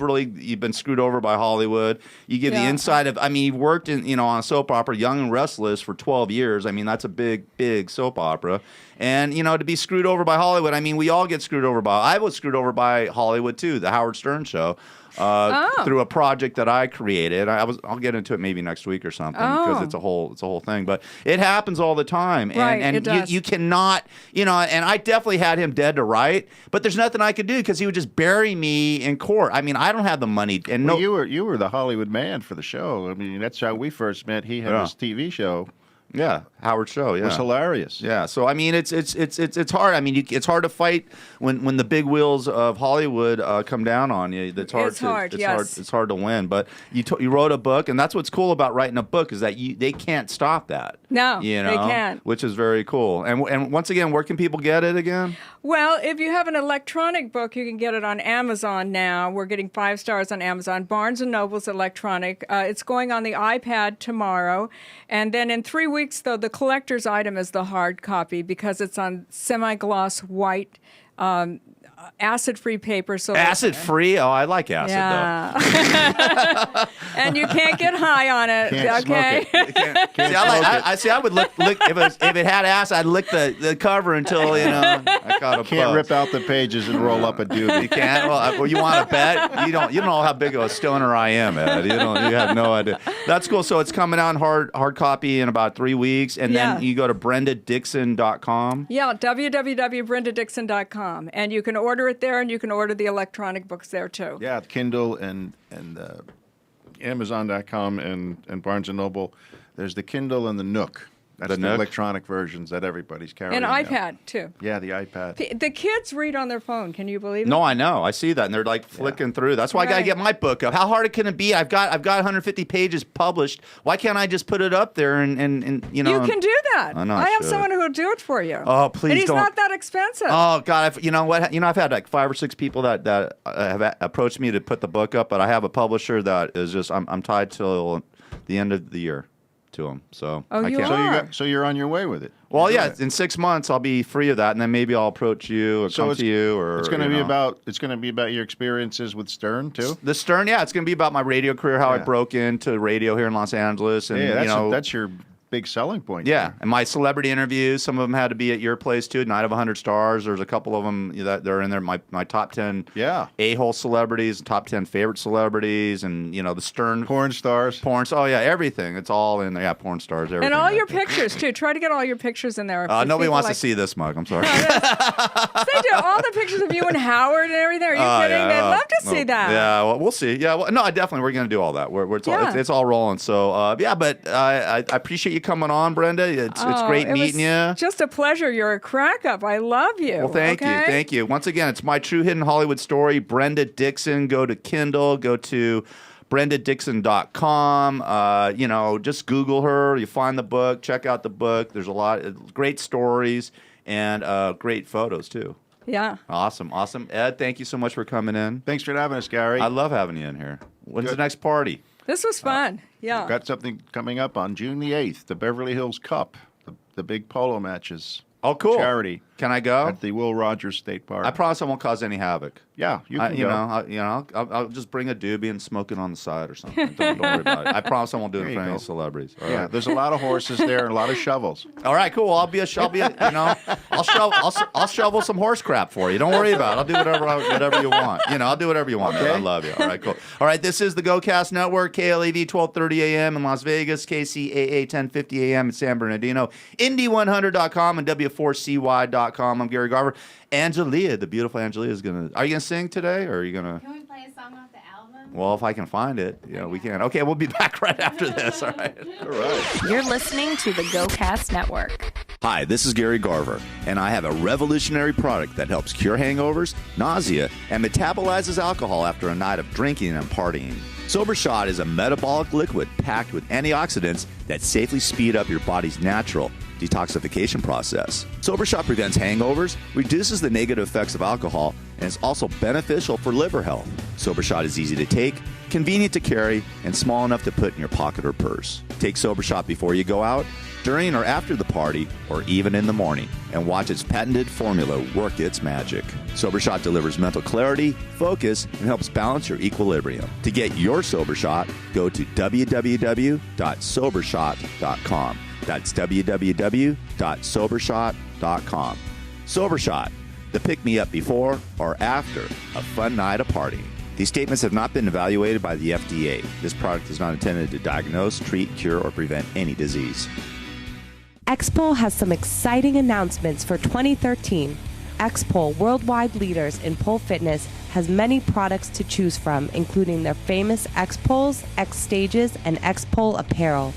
been screwed over by Hollywood. You give the Yeah. inside of. I mean, you've worked on a soap opera, Young and Restless, for 12 years. I mean, that's a big soap opera. And to be screwed over by Hollywood. I mean, we all get screwed over by. I was screwed over by Hollywood too, the Howard Stern show. Through a project that I created. I'll get into it maybe next week or something because it's a whole thing. But it happens all the time, Right, and it does. you cannot, and I definitely had him dead to right. But there's nothing I could do because he would just bury me in court. I mean, I don't have the money, and Well, you were the Hollywood man for the show. I mean, that's how we first met. He had Yeah. his TV show. yeah, Howard show, yeah. It was hilarious. Yeah, so I mean, it's hard. I mean, it's hard to fight when the big wheels of Hollywood come down on you. It's hard. It's hard to win. But you wrote a book, and that's what's cool about writing a book is that they can't stop that. No, they can't. Which is very cool. And once again, where can people get it again? Well, if you have an electronic book, you can get it on Amazon now. We're getting 5 stars on Amazon. Barnes & Noble's electronic. It's going on the iPad tomorrow. And then in 3 weeks, though, the collector's item is the hard copy because it's on semi-gloss white acid-free paper. So Acid-free? Oh, I like acid, yeah. And you can't get high on it. Can't smoke okay. it. See, I would lick if it had acid, I'd lick the cover until I caught a Can't buzz. rip out the pages and roll up a You doobie. can't. Well, you want to bet? You don't know how big of a stoner I am, Ed. You have no idea. That's cool. So it's coming out in hard copy in about 3 weeks, and Yeah. then you go to BrendaDixon.com. Yeah, www.brendadixon.com. And you can order it there, and you can order the electronic books there, too. Yeah, Kindle and Amazon.com and Barnes & Noble. There's the Kindle and the Nook. That's the Nook? electronic versions that everybody's carrying. And now. iPad, too. Yeah, the iPad. The kids read on their phone. Can you believe it? No, I know. I see that, and they're like flicking through. That's why I got to Right. get my book up. How hard can it be? I've got 150 pages published. Why can't I just put it up there and you know? You can do that. I know I I have should. someone who will do it for you. Oh, please And he's don't. not that expensive. Oh God! You know what? I've had like 5 or 6 people that have approached me to put the book up, but I have a publisher that is just I'm tied till the end of the year to them. So Oh, I you can't. are? So you're on your way with it. Well, You're yeah. doing it. In 6 months, I'll be free of that, and then maybe I'll approach you or come to you. Or it's going to you be know. about your experiences with Stern too. The Stern. Yeah, it's going to be about my radio career, how I Yeah. broke into radio here in Los Angeles, and Yeah, you know that's your big selling point. Yeah, and my celebrity interviews, some of them had to be at your place too. Night of 100 Stars. There's a couple of them that they're in there. My top 10 a-hole celebrities, top 10 favorite celebrities, and you know the Stern porn stars. Oh yeah, everything. It's all in there. Yeah, porn stars. Everything. And all your pictures, too. Try to get all your pictures in there. Nobody wants to see this mug. I'm sorry. They do all the pictures of you and Howard and everything. Are you kidding? They'd love to see that. Yeah, well, we'll see. Yeah, well, no, I definitely we're going to do all that. It's all rolling. So yeah, but I appreciate you coming on, Brenda. It's great meeting you. Just a pleasure. You're a crack up. I love you. Well, thank you. Thank you. Once again, it's My True Hidden Hollywood Story, Brenda Dixon. Go to Kindle, go to BrendaDixon.com. You know, just Google her. You find the book, check out the book. There's a lot of great stories and great photos, too. Yeah. Awesome. Ed, thank you so much for coming in. Thanks for having us, Gary. I love having you in here. When's Good. the next party? This was fun. Yeah. Got something coming up on June the 8th, the Beverly Hills Cup, the big polo matches. Oh, cool. Charity. Can I go? At the Will Rogers State Park. I promise I won't cause any havoc. Yeah, you can go. I'll just bring a doobie and smoke it on the side or something. Don't worry about it. I promise I won't do it There in you front of go. any celebrities. All Yeah, right. there's a lot of horses there and a lot of shovels. All right, cool. I'll shovel some horse crap for you. Don't worry about it. I'll do whatever you want. I'll do whatever you want. Man. I love you. All right, cool. All right, this is the GoCast Network, KLAV 1230 AM in Las Vegas, KCAA 1050 AM in San Bernardino, Indy100.com and W4CY.com. I'm Gary Garver. Angelia, the beautiful Angelia, is gonna. Are you gonna sing today, or are you gonna? Can we play a song off the album? Well, if I can find it, we can. Okay, we'll be back right after this. All right. All right. You're listening to the GoCast Network. Hi, this is Gary Garver, and I have a revolutionary product that helps cure hangovers, nausea, and metabolizes alcohol after a night of drinking and partying. Sober Shot is a metabolic liquid packed with antioxidants that safely speed up your body's natural detoxification process. Sober Shot prevents hangovers, reduces the negative effects of alcohol, and is also beneficial for liver health. Sober Shot is easy to take, convenient to carry, and small enough to put in your pocket or purse. Take Sober Shot before you go out, during or after the party, or even in the morning, and watch its patented formula work its magic. Sober Shot delivers mental clarity, focus, and helps balance your equilibrium. To get your Sober Shot, go to www.sobershot.com. That's www.sobershot.com. Sober Shot, the pick-me-up before or after a fun night of partying. These statements have not been evaluated by the FDA. This product is not intended to diagnose, treat, cure, or prevent any disease. X-Pol has some exciting announcements for 2013. X-Pol, worldwide leaders in pole fitness, has many products to choose from, including their famous X-Poles, X-Stages, and X-Pol apparel.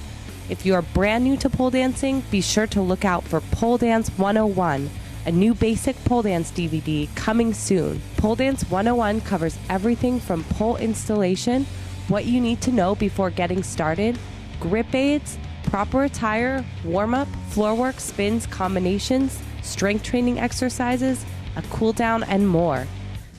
If you are brand new to pole dancing, be sure to look out for Pole Dance 101, a new basic pole dance DVD coming soon. Pole Dance 101 covers everything from pole installation, what you need to know before getting started, grip aids, proper attire, warm-up, floor work, spins, combinations, strength training exercises, a cool down, and more.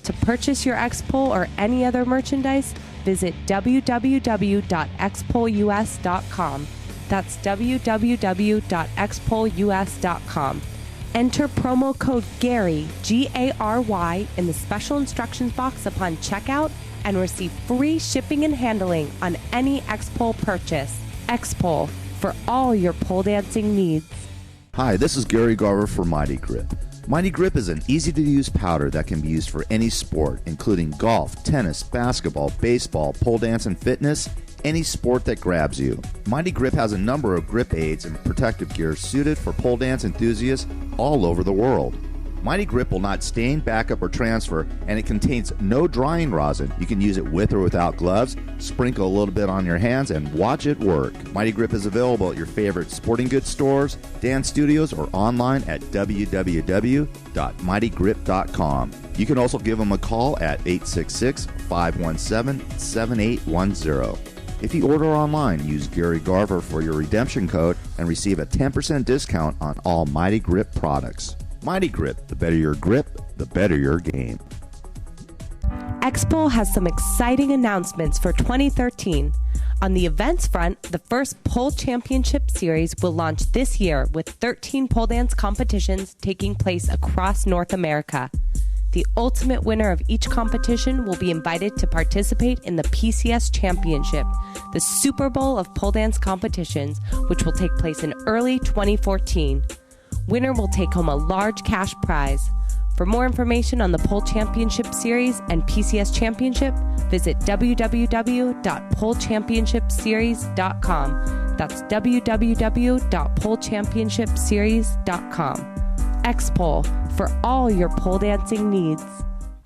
To purchase your X-Pol or any other merchandise, visit www.xpolus.com. That's www.xpolus.com. Enter promo code GARY, G-A-R-Y, in the special instructions box upon checkout and receive free shipping and handling on any X-Pol purchase. X-Pol, for all your pole dancing needs. Hi, this is Gary Garver for Mighty Grip. Mighty Grip is an easy-to-use powder that can be used for any sport, including golf, tennis, basketball, baseball, pole dance, and fitness, any sport that grabs you. Mighty Grip has a number of grip aids and protective gear suited for pole dance enthusiasts all over the world. Mighty Grip will not stain, backup, or transfer, and it contains no drying rosin. You can use it with or without gloves, sprinkle a little bit on your hands, and watch it work. Mighty Grip is available at your favorite sporting goods stores, dance studios, or online at www.mightygrip.com. You can also give them a call at 866-517-7810. If you order online, use Gary Garver for your redemption code and receive a 10% discount on all Mighty Grip products. Mighty Grip, the better your grip, the better your game. Expo has some exciting announcements for 2013. On the events front, the first pole championship series will launch this year with 13 pole dance competitions taking place across North America. The ultimate winner of each competition will be invited to participate in the PCS Championship, the Super Bowl of pole dance competitions, which will take place in early 2014. Winner will take home a large cash prize. For more information on the Pole Championship Series and PCS Championship, visit www.polechampionshipseries.com. That's www.polechampionshipseries.com. X-Pole, for all your pole dancing needs.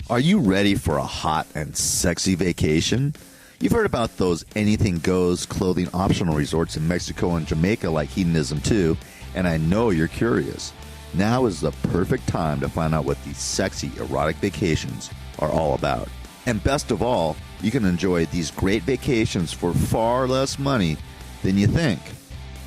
Are you ready for a hot and sexy vacation? You've heard about those anything goes clothing optional resorts in Mexico and Jamaica like Hedonism 2, and I know you're curious. Now is the perfect time to find out what these sexy erotic vacations are all about. And best of all, you can enjoy these great vacations for far less money than you think.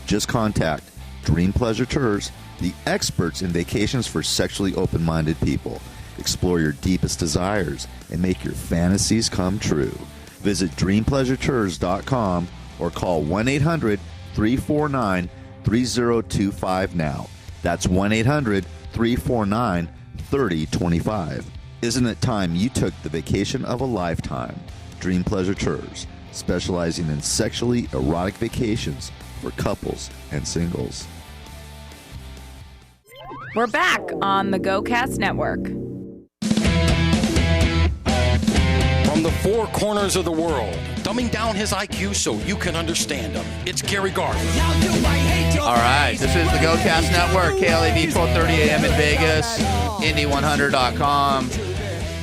Just contact Dream Pleasure Tours, the experts in vacations for sexually open-minded people. Explore your deepest desires and make your fantasies come true. Visit DreamPleasureTours.com or call 1-800-349-3025 now. That's 1-800-349-3025. Isn't it time you took the vacation of a lifetime? Dream Pleasure Tours, specializing in sexually erotic vacations for couples and singles. We're back on the GoCast Network. From the four corners of the world, dumbing down his IQ so you can understand him. It's Gary Garver. All right, this is the GoCast Network, KLAV 1230 AM in Vegas, Indy100.com,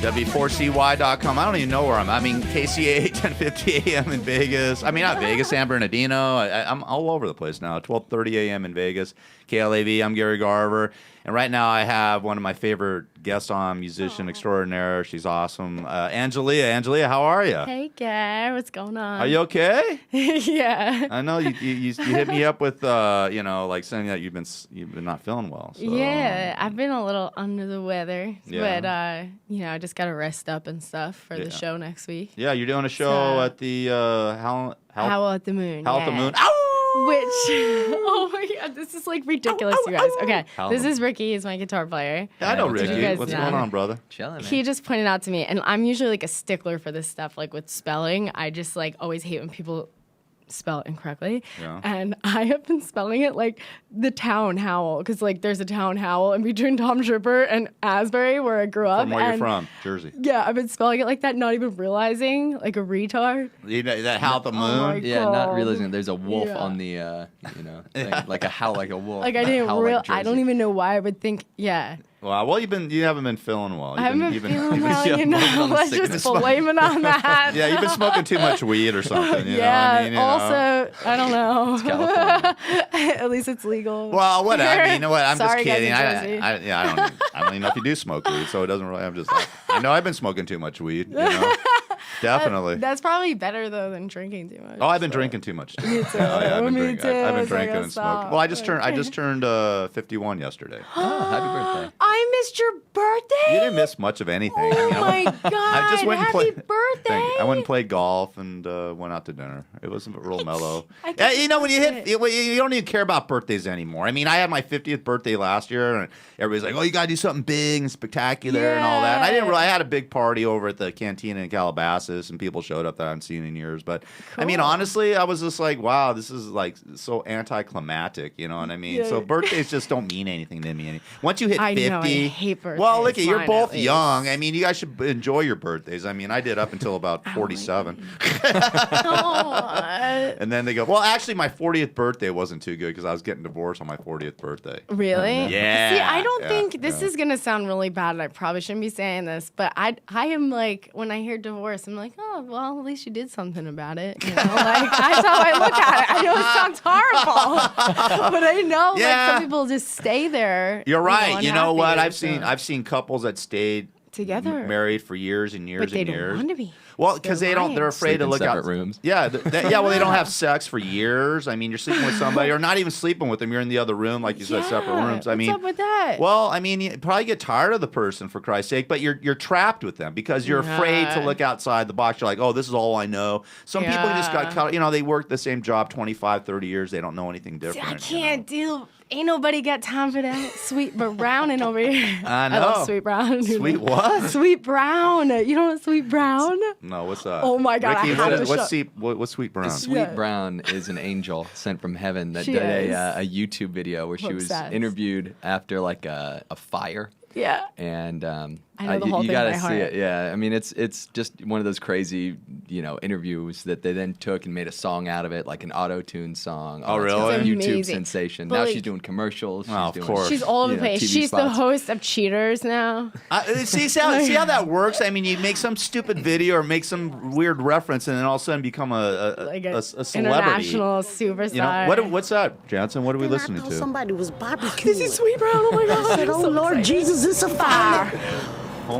W4CY.com. I don't even know where I'm. I mean, KCA 1050 AM in Vegas. I mean, not Vegas, San Bernardino. I'm all over the place now. 1230 AM in Vegas, KLAV. I'm Gary Garver. And right now I have one of my favorite guests on, musician extraordinaire. She's awesome. Angelia. Angelia, how are you? Hey, Gary. What's going on? Are you okay? Yeah. I know you hit me up with like saying that you've been not feeling well. So. Yeah, I've been a little under the weather, Yeah. but I just got to rest up and stuff for the show next week. Yeah, you're doing a show So- at the Howl at the Moon. Howl at the yeah. Moon. Ow! Which, oh my God, this is like ridiculous, you guys. Okay, Howl this at the- is Ricky. He's my guitar player. I know Did you Ricky. guys What's know? going on, brother? Chilling, man. He just pointed out to me, and I'm usually like a stickler for this stuff, like with spelling. I just like always hate when people spell it incorrectly. Yeah. And I have been spelling it like the town Howell, because like there's a town Howell in between Tom Tripper and Asbury, where I grew up. From where you're and from, Jersey. Yeah, I've been spelling it like that, not even realizing, like a retard. You know, that Howl at the Moon. my Yeah, not God. realizing there's a wolf Yeah. on the, thing, like a howl like a wolf. Like I didn't Howl real. like I don't Jersey. even know why I would think. Yeah, Well, you haven't been feeling well. I haven't been you've feeling you've well. yeah, You know, blame it on the let's sickness. just blame it on that. Yeah, you've been smoking too much weed or something. You yeah. know what I mean? You know? Also, I don't know. California. At least it's legal. Well, what I mean, you know what? I'm Sorry, just kidding. guys in Jersey. I don't even know if you do smoke weed, so it doesn't really. I know I've been smoking too much weed. You know, definitely. That's probably better though than drinking too much. Oh, I've been drinking too much. Me too. Oh, yeah, I've been Me drinking. too. I've been So I drinking gotta and stop. smoking. Well, I just turned 51 yesterday. Oh, happy birthday. I missed your birthday. You didn't miss much of anything. Oh I mean, my God! I just went and Happy played. birthday! Thank you. I went and played golf and went out to dinner. It was real mellow. I Yeah, can you know when you hit, see you don't even care about birthdays anymore. I mean, I had my 50th birthday last year, and everybody's like, "Oh, you gotta do something big and spectacular and all that." And I didn't really. I had a big party over at the cantina in Calabasas, and people showed up that I haven't seen in years. But I mean, Cool. honestly, I was just like, "Wow, this is like so anticlimactic." You know what I mean? Yeah. So birthdays just don't mean anything to me. Once you hit I 50, know, I hate once Well, look, It's you're mine, both at least. young. I mean, you guys should enjoy your birthdays. I mean, I did up until about 47. And then they go, well, actually, my 40th birthday wasn't too good because I was getting divorced on my 40th birthday. Really? Yeah. See, I don't Yeah, think this yeah. is gonna sound really bad, and I probably shouldn't be saying this, but I am like, when I hear divorce, I'm like, oh, well, at least you did something about it. You know, like that's how I look at it. I know it sounds horrible, but I know like Yeah. some people just stay there. You're right. You know what? unhappy, I've seen couples that stayed together, married for years and years but they and don't years. want to be. Well, because They're they're afraid Sleep to in look out. separate rooms. Yeah, well, they don't have sex for years. I mean, you're sleeping with somebody, or not even sleeping with them. You're in the other room, like you said, separate rooms. I What's mean, up with that? well, I mean, you probably get tired of the person for Christ's sake, but you're trapped with them because you're afraid to Yeah. look outside the box. You're like, oh, this is all I know. Some people just got Yeah. caught. You know, they work the same job 25, 30 years. They don't know anything See, different. I you can't deal. Ain't nobody got time for that. Sweet browning over here. I I love know. sweet brown. Sweet what? Sweet brown. You know what sweet brown? No, what's that? Oh my God, I Ricky, have to what's show- what's sweet brown? Sweet Yeah. Brown is an angel sent from heaven that She did is. a YouTube video where she was Obsessed. interviewed after like a fire. Yeah. And I know the whole you thing gotta by see heart. it. Yeah, I mean it's just one of those crazy interviews that they then took and made a song out of it, like an auto-tune song. Oh, it's really? a YouTube Amazing. sensation. But, now like- she's doing commercials. Oh, of doing, course. She's all over the place. TV She's the spots. host of Cheaters now. See how that works? I mean, you make some stupid video or make some weird reference, and then all of a sudden become a Like celebrity. international superstar. You know what's that, Jansen? What are we listening to? Somebody was barbecuing. This is Sweet Brown. Oh my God. I said, I'm oh so Lord excited. Jesus, it's a fire.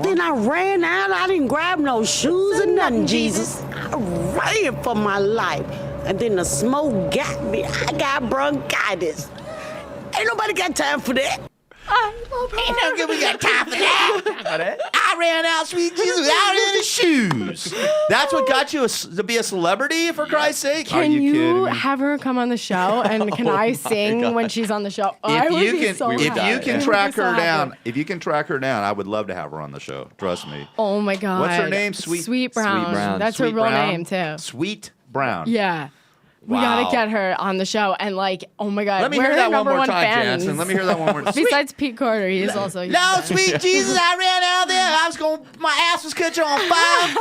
Then I ran out. I didn't grab no shoes or nothing, Jesus. I ran for my life. And then the smoke got me. I got bronchitis. Ain't nobody got time for that. Ain't no good. We got time for that. I ran out, sweet Jesus, without any shoes. That's what got you to be a celebrity, for Christ's sake. Can Are you kidding you me? have her come on the show and can I sing when she's on the show? I If would you be can, so if happy. you can I would track be so her happy. down, if you can track her down, I would love to have her on the show. Trust me. Oh my God. What's her name? Sweet Brown. Brown. That's Sweet her real Brown? name too. Sweet Brown. Yeah. We Wow. gotta get her on the show and like, oh my God. Let me we're hear her that one number more one time, fans. Jansen. Let me hear that one more time. Besides Pete Carter, he's also. No, sweet Jesus, I ran out there. My ass was catching on fire.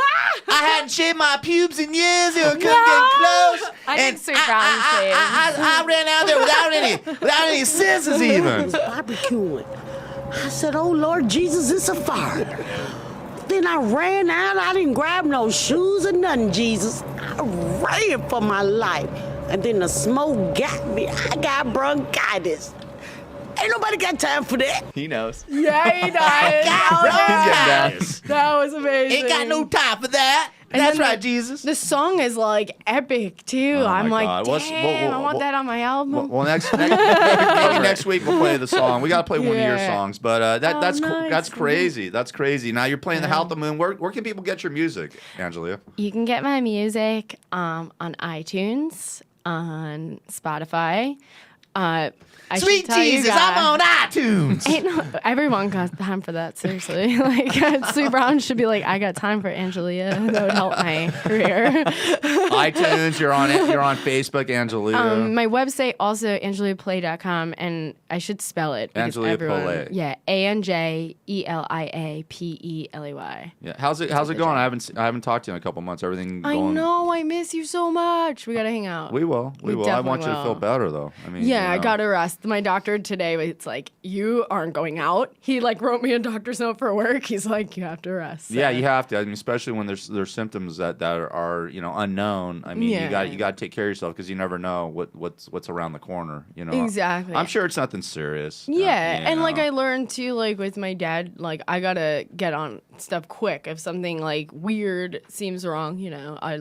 I hadn't shaved my pubes in years. It was getting close. I think And Sweet Brown shaved. I ran out there without any scissors I even. was barbecuing. I said, oh Lord Jesus, it's a fire. Then I ran out. I didn't grab no shoes or nothing, Jesus. I ran for my life. And then the smoke got me. I got bronchitis. Ain't nobody got time for that. He knows. Yeah, he does. Bronchitis. That was amazing. Ain't got no time for that. And That's then right, Jesus. The song is like epic too. I'm my like, God. damn, I want that on my album. Well, maybe next week we'll play the song. We got to play one of your Yeah. songs, but that's nice. that's crazy. That's crazy. Now you're playing the Howl at the Moon. Where can people get your music, Angelia? You can get my music on iTunes, on Spotify. I should Sweet tell you Jesus, guys- I'm on iTunes. Ain't no, everyone got time for that, seriously. Like, Sweet Brown should be like, I got time for Angelia. That would help my career. iTunes. You're on Facebook, Angelia. My website also angeliaplay.com, and I should spell it. because Angelia everyone- Play. Yeah, ANJELIAPELEY. Yeah. How's it going? I haven't talked to you in a couple months. Everything I going? know, I miss you so much. We gotta hang out. We will. We I want you to definitely feel will. better, though. I mean, Yeah, you I know. got arrested. My doctor today, it's like, you aren't going out. He like wrote me a doctor's note for work. He's like, you have to rest. So. Yeah, you have to. I mean, especially when there's symptoms that are unknown. I mean, Yeah. you got to take care of yourself because you never know what's around the corner. You know. Exactly. I'm sure it's nothing serious. Yeah, you and like know. I learned too, like with my dad, like I gotta get on stuff quick. If something like weird seems wrong, I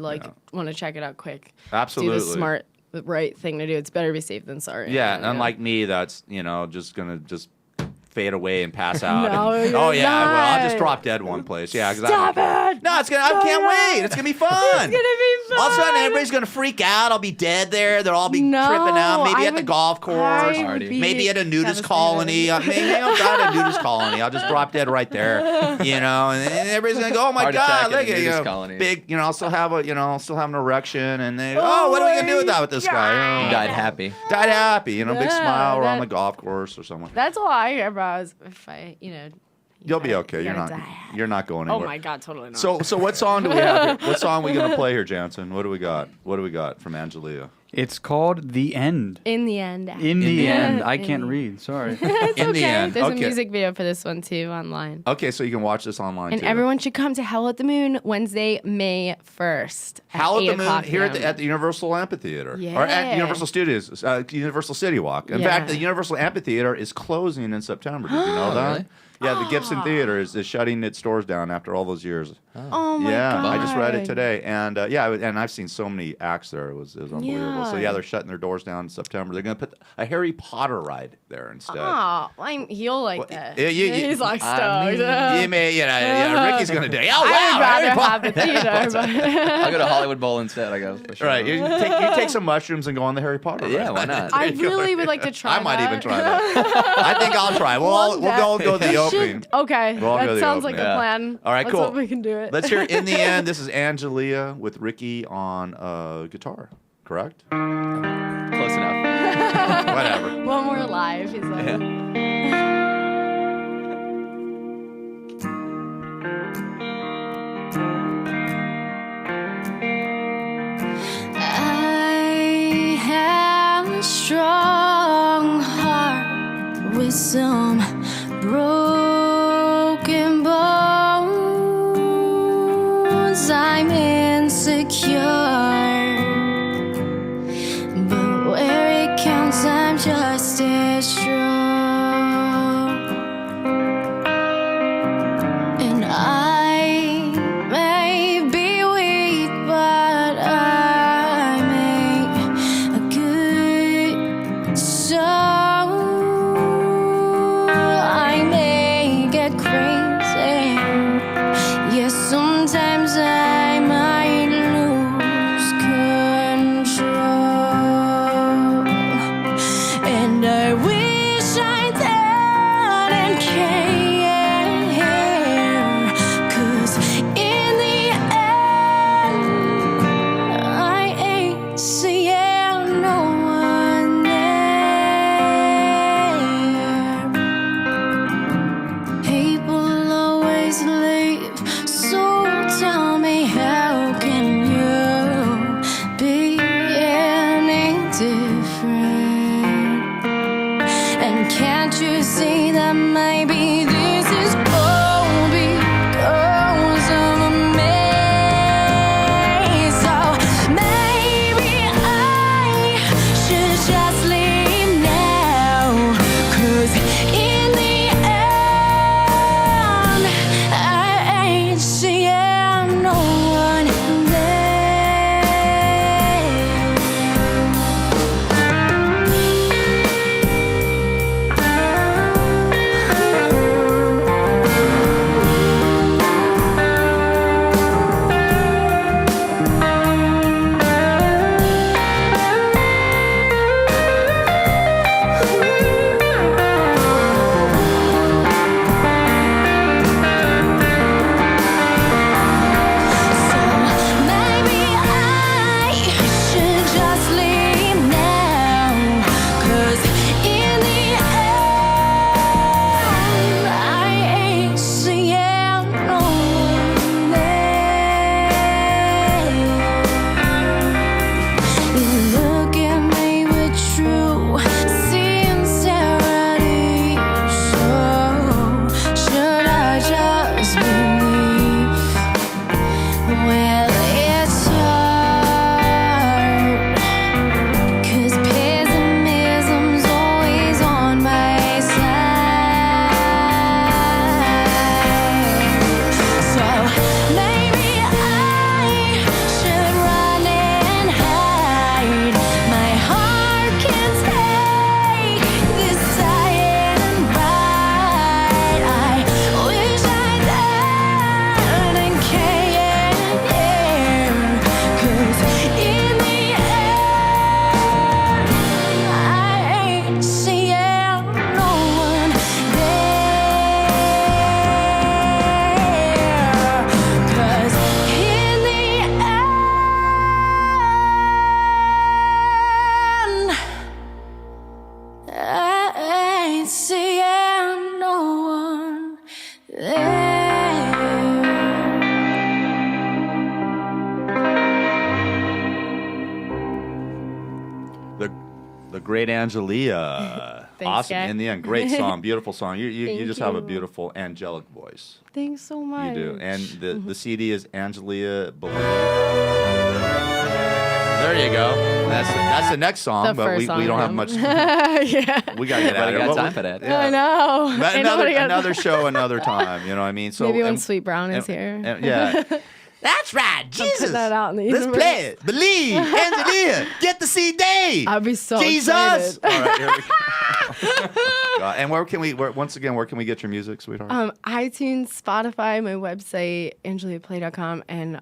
want to check it out quick. Absolutely. Do the smart, the right thing to do. It's better be safe than sorry. Yeah, and unlike me, that's just gonna fade away and pass out. No, and, you're oh yeah, well I'll just not. drop dead one place. Yeah, because Stop it! No, it's gonna. I can't wait. It's gonna be fun. It's gonna be fun. All of a sudden, everybody's gonna freak out. I'll be dead there. They'll all be No, tripping out. Maybe I at the would- golf course. I would be Maybe at a nudist devastated. colony. Maybe I'll die at a nudist colony. I'll just drop dead right there. And everybody's gonna go, oh my Heart attack god, at a look at nudist colony. big. I'll still have I'll still have an erection. And they, what are we gonna do with that with this guy? He died happy. Died happy. Big Yeah, smile. Or on that- the golf course or somewhere. That's all I hear about is if I, You'll be okay. You're gotta not. die. You're not going Oh anywhere. my God, totally not. So what song do we have here? What song are we gonna play here, Jansen? What do we got? What do we got from Angelia? It's called The End. In the end. In the end. I In can't the- read. Sorry. It's In okay. the end. There's Okay. a music video for this one too online. Okay, so you can watch this online And too. everyone should come to Hell at the Moon Wednesday, May 1st. Howl at the 8 Moon o'clock here at p.m. the Universal Amphitheater. Or at Yeah. Universal Studios, Universal City Walk. In Yeah. fact, the Universal Amphitheater is closing in September. Did you know that? really? Yeah, the Gibson Theater is shutting its doors down after all those years. Oh my Yeah, God. I just read it today, and and I've seen so many acts there. It was unbelievable. So Yeah. they're shutting their doors down in September. They're going to put a Harry Potter ride there instead. Oh, he'll like that. yeah, He's like I stoked. mean, You may, Ricky's going to do. Oh wow, I would Harry rather Potter. have the theater, but I'll go to Hollywood Bowl instead. I go for sure. Right, you take some mushrooms and go on the Harry Potter ride. Yeah, why not? I really would like to try I might that. even try that. I think I'll try. We'll all go to the opening. Okay, We'll all go to that the sounds like opening. a plan. All right, Let's cool. hope we can do it. Let's hear In the End. This is Angelia with Ricky on guitar, correct? Close enough. Whatever. When we're live, he's like. I have a strong heart with some broken bones. I'm insecure, but where it counts, I'm just as strong. And I may be weak, but I make a good song. I may get crazy. Yes, sometimes I might lose control. And I wish I didn't care, 'cause in the end, I ain't seeing no one there. People always leave, so tell me, how can you be any different? And can't you see that maybe this is all because of me? So maybe I should just leave now, 'cause in the end, I ain't seeing no one there. The great Angelia. Thanks, Awesome. guy. In the end, great song, beautiful song. You Thank just have a you. beautiful angelic voice. Thanks so much. You do. And the CD is Angelia Believe. There you go. That's the next song, The but first we song don't have him. much. Yeah. We gotta get out of here. got What- time for that. I know. But Ain't nobody got- another show, another time. You know what I mean? So Maybe when and- Sweet Brown is here. yeah. That's right, Jesus. put that out in the Let's universe. play it. Believe, Angelia, get the CD. I'd be so Jesus. excited. All right, here we go. And where can we get your music, sweetheart? iTunes, Spotify, my website, angeliaplay.com, and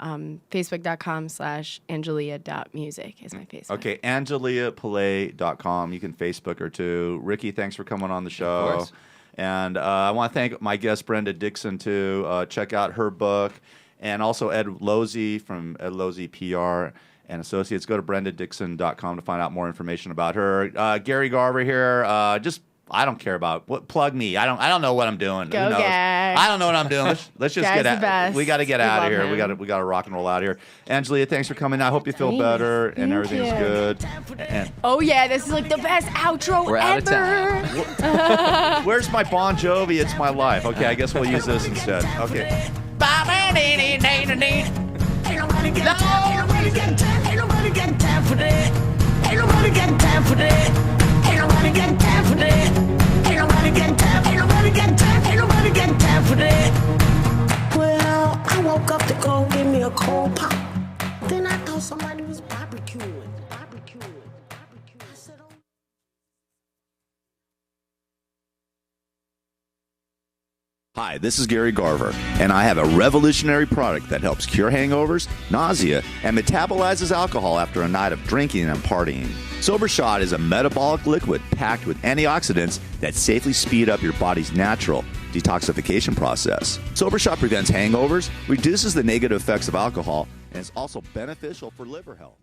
facebook.com/angelia.music is my Facebook. Okay, AngeliaPillay.com. You can Facebook her too. Ricky, thanks for coming on the show. Of course. And I want to thank my guest, Brenda Dickinson, too. Check out her book. And also Ed Lozzi from Ed Lozzi PR and Associates. Go to brendadixon.com to find out more information about her. Gary Garver here. I don't care about what. Plug me. I don't know what I'm doing. Go, Who knows? Gag. I don't know what I'm doing. Let's just Gag's get the out. best. We got to get We out of love here. him. We got to rock and roll out of here. Angelia, thanks for coming. I hope you feel Thanks. better and Thank everything's you. good. And Oh, yeah, this is like the best outro We're out of ever. where's my Bon Jovi? It's my life. Okay, I guess we'll use this instead. Okay. Ain't nobody got time for that. Ain't nobody got time for that. Ain't nobody got time for that. Ain't nobody got time. Ain't nobody got time. Ain't nobody got time for that. Well, I woke up to go get me a cold pop. Then I thought somebody was barbecuing. I said, oh. Hi, this is Gary Garver, and I have a revolutionary product that helps cure hangovers, nausea, and metabolizes alcohol after a night of drinking and partying. Sober Shot is a metabolic liquid packed with antioxidants that safely speed up your body's natural detoxification process. Sober Shot prevents hangovers, reduces the negative effects of alcohol, and is also beneficial for liver health.